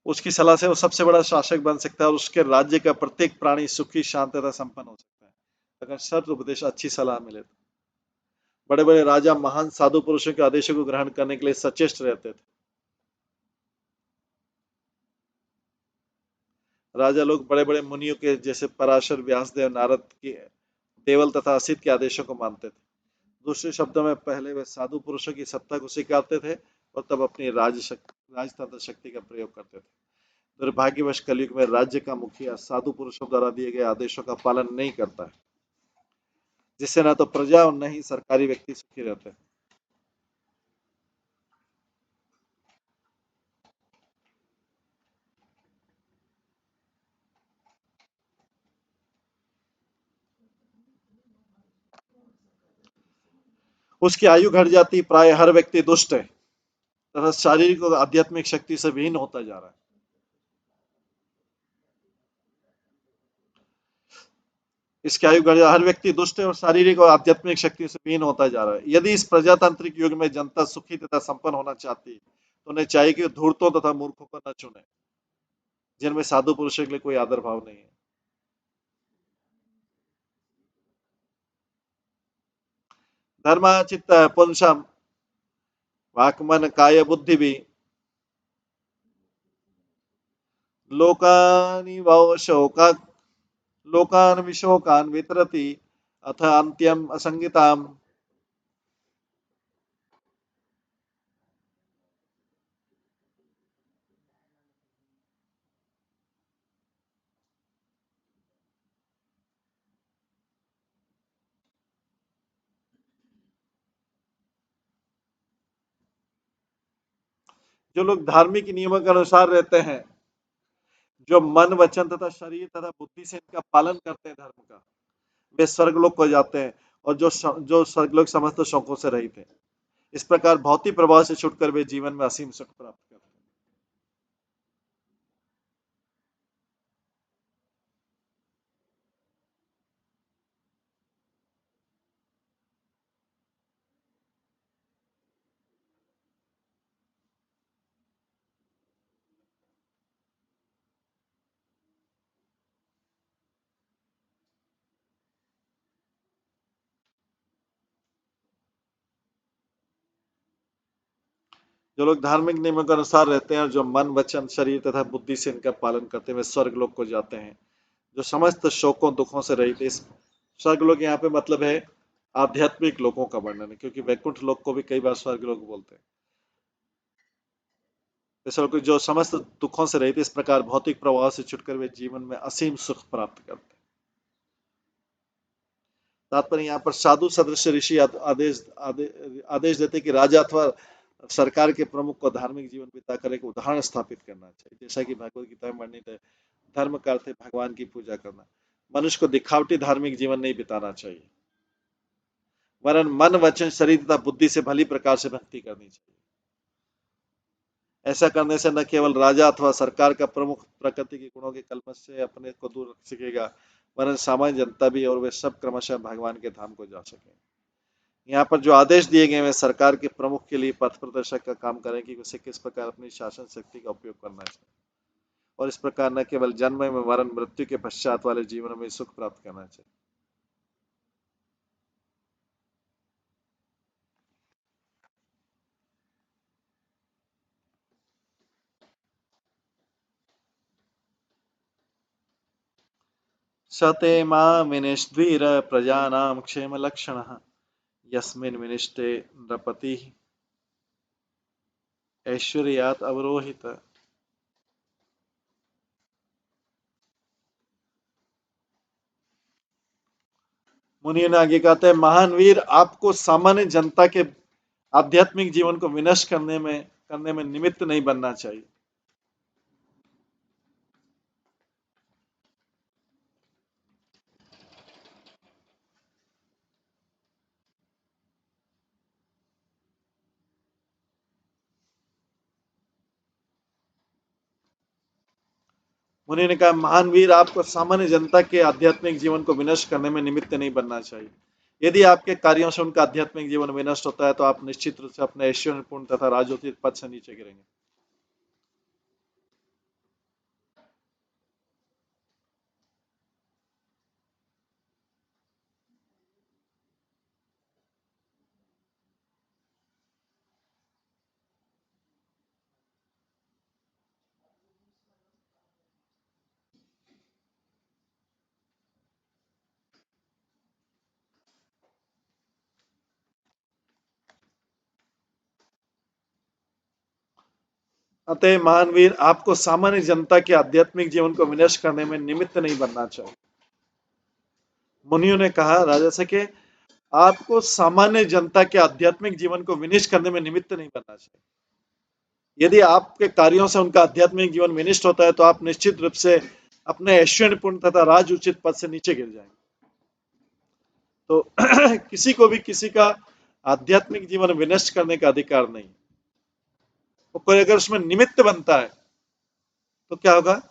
उसकी सलाह से वो सबसे बड़ा शासक बन सकता है और उसके राज्य का प्रत्येक प्राणी सुखी, शांत तथा संपन्न हो सकता है, अगर सत्य उपदेश, अच्छी सलाह मिले तो। बड़े बड़े राजा महान साधु पुरुषों के आदेशों को ग्रहण करने के लिए सचेष्ट रहते थे। राजा लोग बड़े बड़े मुनियों के जैसे पराशर, व्यासदेव, नारद के, देवल तथा असित के आदेशों को मानते थे। दूसरे शब्दों में, पहले वे साधु पुरुषों की सत्ता को स्वीकारते थे और तब अपनी राजतंत्र शक्ति का प्रयोग करते थे। दुर्भाग्यवश कलयुग में राज्य का मुखिया साधु पुरुषों द्वारा दिए गए आदेशों का पालन नहीं करता है, जिससे न तो प्रजा और न ही सरकारी व्यक्ति सुखी रहते हैं। उसकी आयु घट जाती, प्राय हर व्यक्ति दुष्ट है तथा शारीरिक और आध्यात्मिक शक्ति से विहीन होता जा रहा है। इसकी आयु घट हर व्यक्ति दुष्ट है और शारीरिक और आध्यात्मिक शक्ति से विहीन होता जा रहा है। यदि इस प्रजातांत्रिक युग में जनता सुखी तथा संपन्न होना चाहती तो उन्हें चाहिए कि धूर्तों तथा मूर्खों को न चुने, जिनमें साधु पुरुषों के लिए कोई आदर भाव नहीं है। धर्म चित्त पुंसम वाक्मन काय बुद्धि भी लोकानि वौ शोका लोकान विशोकान वितरति अथ अंत्यम असंगिताम। जो लोग धार्मिक नियमों के अनुसार रहते हैं, जो मन, वचन तथा शरीर तथा बुद्धि से इनका पालन करते हैं धर्म का, वे स्वर्गलोक को जाते हैं और जो स्वर्गलोक समस्त शौकों से रहित है। इस प्रकार भौतिक प्रभाव से छुटकर वे जीवन में असीम सुख प्राप्त करते हैं। जो लोग धार्मिक नियमों के अनुसार रहते हैं और जो मन, वचन, शरीर तथा बुद्धि से इनका पालन करते हैं, वे स्वर्गलोक को जाते हैं, जो समस्त शोकों, दुखों से रहित है। इस स्वर्गलोक यहाँ पे मतलब है आध्यात्मिक लोकों का वर्णन है, क्योंकि वैकुंठ लोक को भी कई बार स्वर्गलोक बोलते हैं। स्वर्ग जो समस्त दुखों से रहित, इस प्रकार भौतिक प्रभाव से छुटकर वे जीवन में असीम सुख प्राप्त करते हैं। तात्पर्य, यहाँ पर साधु सदृश ऋषि आदेश देते कि राजा अथवा सरकार के प्रमुख को धार्मिक जीवन बिताकर एक उदाहरण स्थापित करना चाहिए, जैसा कि भगवत गीता में वर्णित है। धर्म का अर्थ है भगवान की पूजा करना। मनुष्य को दिखावटी धार्मिक जीवन नहीं बिताना चाहिए, वरन मन वचन शरीर तथा बुद्धि से भली प्रकार से भक्ति करनी चाहिए। ऐसा करने से न केवल राजा अथवा सरकार का प्रमुख प्रकृति के गुणों के कल्मश से अपने को दूर रख सकेगा, वरन सामान्य जनता भी, और वे सब क्रमशः भगवान के धाम को जा सके। यहाँ पर जो आदेश दिए गए हैं सरकार के प्रमुख के लिए पथ प्रदर्शक का काम करें कि उसे किस प्रकार अपनी शासन शक्ति का उपयोग करना चाहिए, और इस प्रकार न केवल जन्म में वरन मृत्यु के पश्चात वाले जीवन में सुख प्राप्त करना चाहिए। सते मामिनिष्द्वीर प्रजानां क्षेमलक्षणः यस्मिन् विनिष्टे नृपतिः ऐश्वर्यात् अवरोहित। मुनि ने आगे कहते हैं, महान वीर, आपको सामान्य जनता के आध्यात्मिक जीवन को विनष्ट करने में निमित्त नहीं बनना चाहिए। मुनि ने कहा, महान वीर, आपको सामान्य जनता के आध्यात्मिक जीवन को विनष्ट करने में निमित्त नहीं बनना चाहिए। यदि आपके कार्यों से उनका आध्यात्मिक जीवन विनष्ट होता है तो आप निश्चित रूप से अपने ऐश्वर्यपूर्ण तथा राजोचित पद से नीचे गिरेंगे। अतः महान वीर, आपको सामान्य जनता के आध्यात्मिक जीवन को विनष्ट करने में निमित्त नहीं बनना चाहिए। मुनियों ने कहा, राजा से कि आपको सामान्य जनता के आध्यात्मिक जीवन को विनिष्ट करने में निमित्त नहीं बनना चाहिए। यदि आपके कार्यों से उनका आध्यात्मिक जीवन विनिष्ट होता है तो आप निश्चित रूप से अपने ऐश्वर्यपूर्ण तथा राज उचित पद से नीचे गिर जाएंगे। तो किसी को भी किसी का आध्यात्मिक जीवन विनष्ट करने का अधिकार नहीं। वो कोई अगर उसमें निमित्त बनता है तो क्या होगा?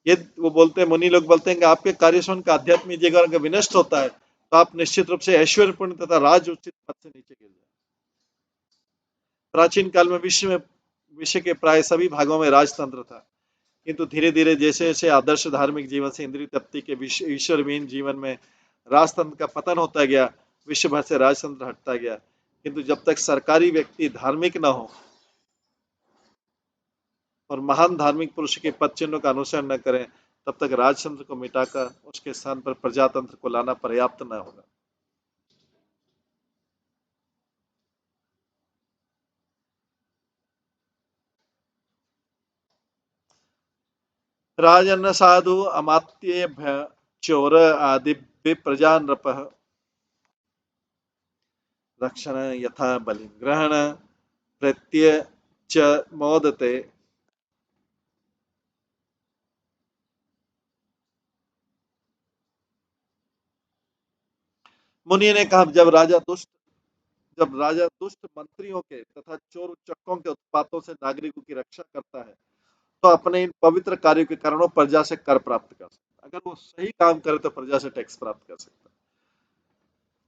ये वो बोलते हैं, मुनि लोग बोलते हैं कि आपके कार्य से उनका आध्यात्मिक जीवन अगर विनष्ट होता है तो आप निश्चित रूप से ऐश्वर्यपूर्ण तथा राज उचित पद से नीचे गिर जाए। प्राचीन काल में विश्व के प्राय सभी भागों में राजतंत्र था, किंतु धीरे धीरे जैसे जैसे आदर्श धार्मिक जीवन से इंद्रिय तृप्ति के ईश्वरविहीन जीवन में राजतंत्र का पतन होता गया, विश्व भर से राजतंत्र हटता गया। किंतु जब तक सरकारी व्यक्ति धार्मिक न हो और महान धार्मिक पुरुष के पद चिन्हों का अनुसरण न करें, तब तक राजतंत्र को मिटाकर उसके स्थान पर प्रजातंत्र को लाना पर्याप्त न होगा। राजन्न साधु अमात्येभ्य चोर आदिभ्य प्रजा नृपः रक्षण यथा बलि ग्रहण प्रत्यय च मोदते। मुनि ने कहा, जब राजा दुष्ट मंत्रियों के तथा चोर उच्चकों के उत्पातों से नागरिकों की रक्षा करता है तो अपने इन पवित्र कार्यों के कारण प्रजा से कर प्राप्त कर सकता है। अगर वो सही काम करे तो प्रजा से टैक्स प्राप्त कर सकता है,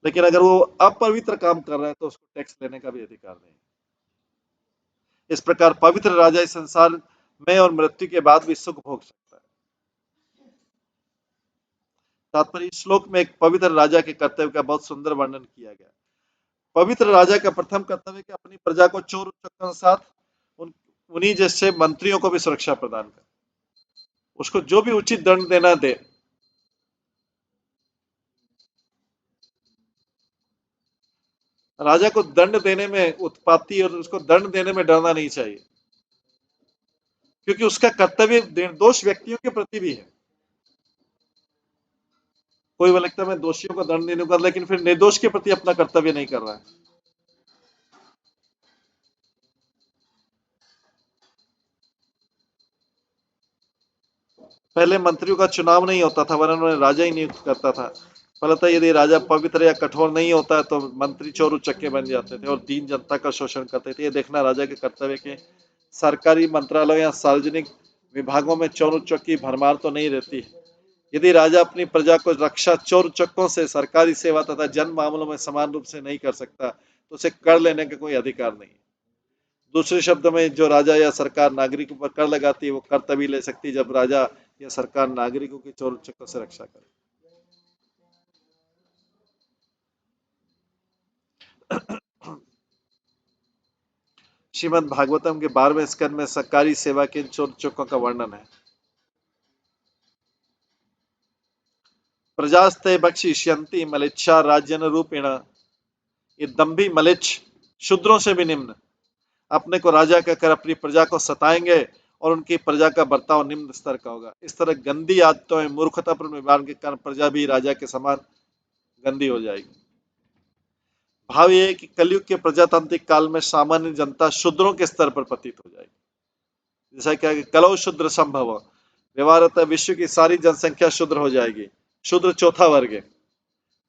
लेकिन अगर वो अपवित्र काम कर रहा है तो उसको टैक्स लेने का भी अधिकार नहीं। इस प्रकार पवित्र राजा इस संसार में और मृत्यु के बाद भी सुख भोग सकता है। तात्पर्य, इस श्लोक में एक पवित्र राजा के कर्तव्य का बहुत सुंदर वर्णन किया गया। पवित्र राजा का प्रथम कर्तव्य कि अपनी प्रजा को चोर उच्चकों के साथ उन्हीं जैसे मंत्रियों को भी सुरक्षा प्रदान करे, उसको जो भी उचित दंड देना दे। राजा को दंड देने में उत्पाती और उसको दंड देने में डरना नहीं चाहिए, क्योंकि उसका कर्तव्य निर्दोष व्यक्तियों के प्रति भी है। कोई वो लगता है मैं दोषियों को दंड देने का, लेकिन फिर निर्दोष के प्रति अपना कर्तव्य नहीं कर रहा है। पहले मंत्रियों का चुनाव नहीं होता था, वरन उन्हें राजा ही नियुक्त करता था। फलतः यदि राजा पवित्र या कठोर नहीं होता है तो मंत्री चोर उचक्के बन जाते थे और दीन जनता का शोषण करते थे। ये देखना राजा के कर्तव्य के सरकारी मंत्रालयों या सार्वजनिक विभागों में चोर उचक्की भरमार तो नहीं रहती। यदि राजा अपनी प्रजा को रक्षा चोर उचक्कों से, सरकारी सेवा तथा जन मामलों में समान रूप से नहीं कर सकता तो उसे कर लेने का कोई अधिकार नहीं है। दूसरे शब्दों में, जो राजा या सरकार नागरिकों पर कर लगाती है वो कर तभी ले सकती है जब राजा या सरकार नागरिकों की चोर उचक्कों से रक्षा करे। श्रीमद् भागवतम के 12वें स्कंद में सरकारी सेवा के इन चोर उचक्कों का वर्णन है। प्रजास्ते बक्षिष्यन्ति मलेच्छा राज्यन रूपेण, ये दम्भी मलेच्छ शूद्रों से भी निम्न अपने को राजा कहकर अपनी प्रजा को सताएंगे और उनकी प्रजा का बर्ताव निम्न स्तर का होगा। इस तरह गंदी आदतों में मूर्खतापूर्ण व्यवहार के कारण प्रजा भी राजा के समान गंदी हो जाएगी। भाव यह है कि कलयुग के प्रजातांत्रिक काल में सामान्य जनता शूद्रों के स्तर पर पतित हो जाएगी। जैसा क्या कि कलौ शूद्र संभव, व्यवहारतः विश्व की सारी जनसंख्या शूद्र हो जाएगी। शूद्र चौथा वर्ग है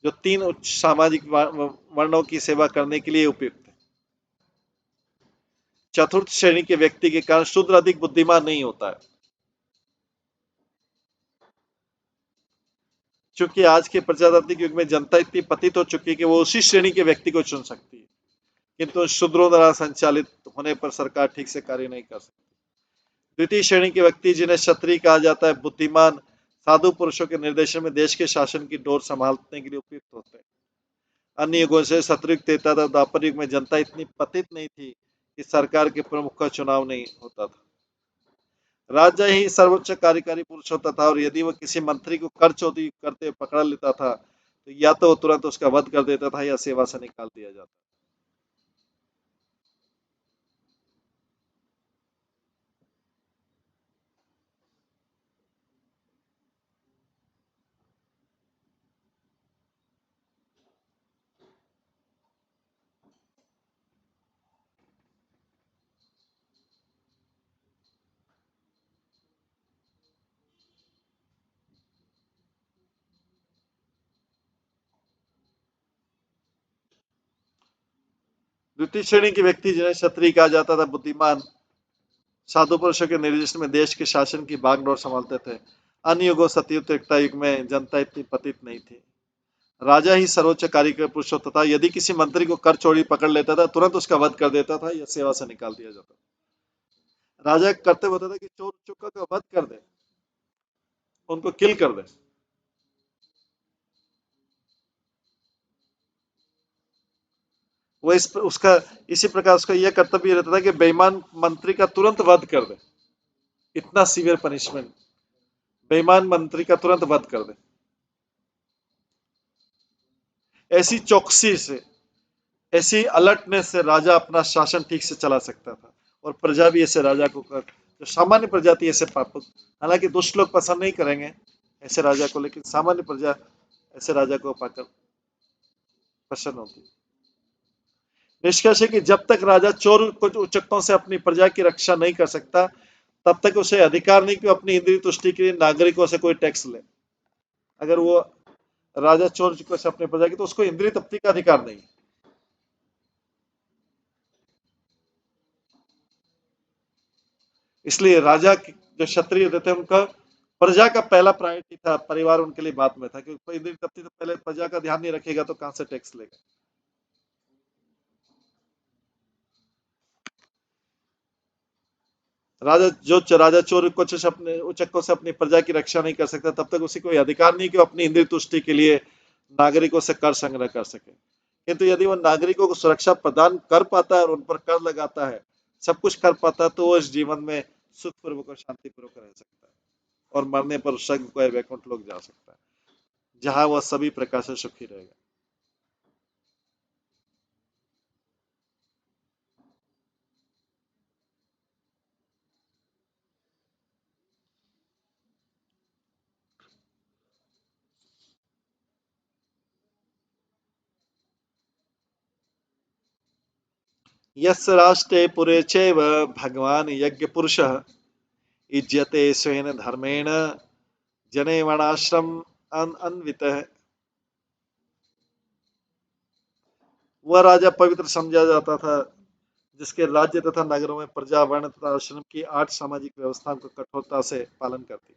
जो 3 उच्च सामाजिक वर्णों की सेवा करने के लिए उपयुक्त है। चतुर्थ श्रेणी के व्यक्ति के कारण शूद्र अधिक बुद्धिमान नहीं होता है, क्योंकि आज के प्रजातांत्रिक युग में जनता इतनी पतित हो चुकी है कि वो उसी श्रेणी के व्यक्ति को चुन सकती है, किंतु शूद्रों द्वारा संचालित होने पर सरकार ठीक से कार्य नहीं कर सकती। द्वितीय श्रेणी के व्यक्ति, जिन्हें क्षत्रिय कहा जाता है, बुद्धिमान साधु पुरुषों के निर्देशन में देश के शासन की डोर संभालने के लिए उपयुक्त होते हैं। अन्य युगों से सतयुग, त्रेता तथा द्वापर युग में जनता इतनी पतित नहीं थी कि सरकार के प्रमुख का चुनाव नहीं होता था। राजा ही सर्वोच्च कार्यकारी पुरुष होता था और यदि वह किसी मंत्री को कर चोरी करते पकड़ लेता था तो या तो वो तुरंत उसका वध कर देता था या सेवा से निकाल दिया जाता। द्वितीय श्रेणी के व्यक्ति, जिन्हें क्षत्रिय कहा जाता था, बुद्धिमान साधु पुरुषों के निर्देशन में देश के शासन की बागडोर संभालते थे। अन्य युगों सतयुग, त्रेता युग में जनता इतनी पतित नहीं थी। राजा ही सर्वोच्च कार्यकारी पुरुष होता था। यदि किसी मंत्री को कर चोरी पकड़ लेता था तुरंत उसका वध कर देता था या सेवा से निकाल दिया जाता था। राजा का कर्तव्य होता था कि चोर चुक्का का वध कर दे, उनको किल कर दे। वो उसका इसी प्रकार उसका यह कर्तव्य रहता था कि बेईमान मंत्री का तुरंत वध कर दे। इतना सीवियर पनिशमेंट, बेईमान मंत्री का तुरंत वध कर दे। ऐसी चौकसी से, ऐसी अलर्टनेस से राजा अपना शासन ठीक से चला सकता था और प्रजा भी ऐसे राजा को कर, जो सामान्य प्रजा थी ऐसे पाप, हालांकि दुष्ट लोग पसंद नहीं करेंगे ऐसे राजा को, लेकिन सामान्य प्रजा ऐसे राजा को पाकर पसंद होती। निष्कर्ष है कि जब तक राजा चोर उचक्कों से अपनी प्रजा की रक्षा नहीं कर सकता तब तक उसे अधिकार नहीं कि अपनी इंद्रिय तुष्टि के लिए नागरिकों से कोई टैक्स ले। अगर वो राजा चोर उचक्कों से अपनी प्रजा की, तो उसको इंद्रिय तृप्ति का अधिकार नहीं। इसलिए राजा जो क्षत्रिय होते थे उनका प्रजा का पहला प्रायोरिटी था, परिवार उनके लिए बाद में था, क्योंकि इंद्रिय तृप्ति तो पहले प्रजा का ध्यान नहीं रखेगा तो कहां से टैक्स लेगा। राजा चोर कुछ अपने उचक्कों से अपनी प्रजा की रक्षा नहीं कर सकता तब तक उसे कोई अधिकार नहीं कि वो अपनी इंद्रिय तुष्टि के लिए नागरिकों से कर संग्रह कर सके। किंतु यदि वो नागरिकों को सुरक्षा प्रदान कर पाता है और उन पर कर लगाता है, सब कुछ कर पाता है, तो वो इस जीवन में सुखपूर्वक और शांतिपूर्वक रह सकता है और मरने पर स्वर्ग को वैकुंठ लोग जा सकता है, जहां वह सभी प्रकार से सुखी रहेगा। यस्य राष्ट्रे पुरे चैव भगवान यज्ञ पुरुषः इज्यते स्वेन धर्मेण जने वर्णाश्रम अन्वितः। वह राजा पवित्र समझा जाता था जिसके राज्य तथा नगरों में प्रजा वर्ण तथा आश्रम की 8 सामाजिक व्यवस्थाओं को कठोरता से पालन करती।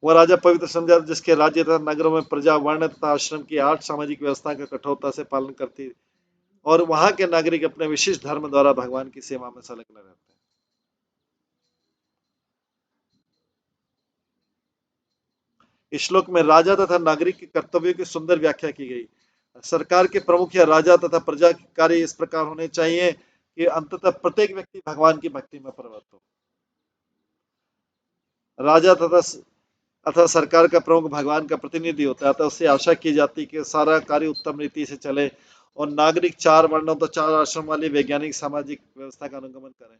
वह राजा पवित्र समझा जिसके राज्य तथा नगरों में प्रजा वर्ण तथा आश्रम की 8 सामाजिक व्यवस्था का कठोरता से पालन करती और वहां के नागरिक अपने विशिष्ट धर्म द्वारा भगवान की सेवा में संलग्न रहते हैं। इस श्लोक में राजा तथा नागरिक के कर्तव्यों की सुंदर व्याख्या की गई। सरकार के प्रमुख या राजा तथा प्रजा के कार्य इस प्रकार होने चाहिए कि अंततः प्रत्येक व्यक्ति भगवान की भक्ति में प्रवृत्त हो। राजा अथवा सरकार का प्रमुख भगवान का प्रतिनिधि होता है, तो उससे आशा की जाती है कि सारा कार्य उत्तम रीति से चले और नागरिक 4 वर्णों तो 4 आश्रम वाली वैज्ञानिक सामाजिक व्यवस्था का अनुगमन करें।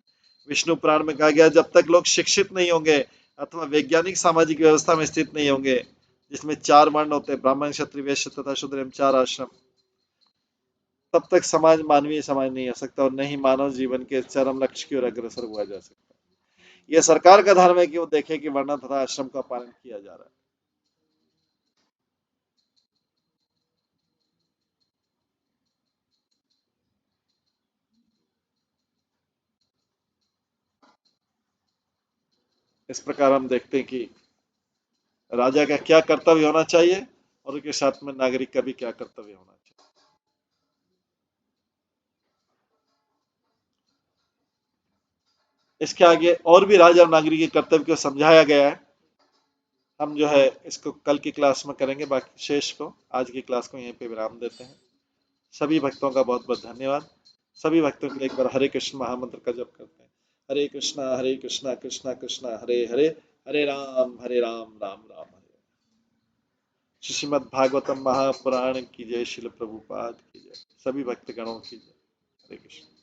विष्णु पुराण में कहा गया, जब तक लोग शिक्षित नहीं होंगे अथवा वैज्ञानिक सामाजिक व्यवस्था में स्थित नहीं होंगे जिसमें 4 वर्ण होते हैं, ब्राह्मण क्षत्रिय वैश्य तथा शूद्र एवं 4 आश्रम, तब तक समाज मानवीय समाज नहीं हो सकता और नहीं मानव जीवन के चरम लक्ष्य की ओर अग्रसर हुआ जा सकता। यह सरकार का धर्म है कि वो देखे कि वर्ण तथा आश्रम का पालन किया जा रहा है। इस प्रकार हम देखते हैं कि राजा का क्या कर्तव्य होना चाहिए और उसके साथ में नागरिक का भी क्या कर्तव्य होना चाहिए। इसके आगे और भी राजा और नागरिक के कर्तव्य को समझाया गया है। हम जो है इसको कल की क्लास में करेंगे, बाकी शेष को आज की क्लास को यहीं पे विराम देते हैं। सभी भक्तों का बहुत बहुत धन्यवाद। सभी भक्तों के लिए एक बार हरे कृष्ण महामंत्र का जप करते हैं। हरे कृष्णा कृष्णा कृष्णा हरे हरे, हरे राम राम राम हरे। श्रीमद् भागवतम महापुराण की जय, शिल प्रभुपाद की जय, सभी भक्तगणों की जय। हरे कृष्ण।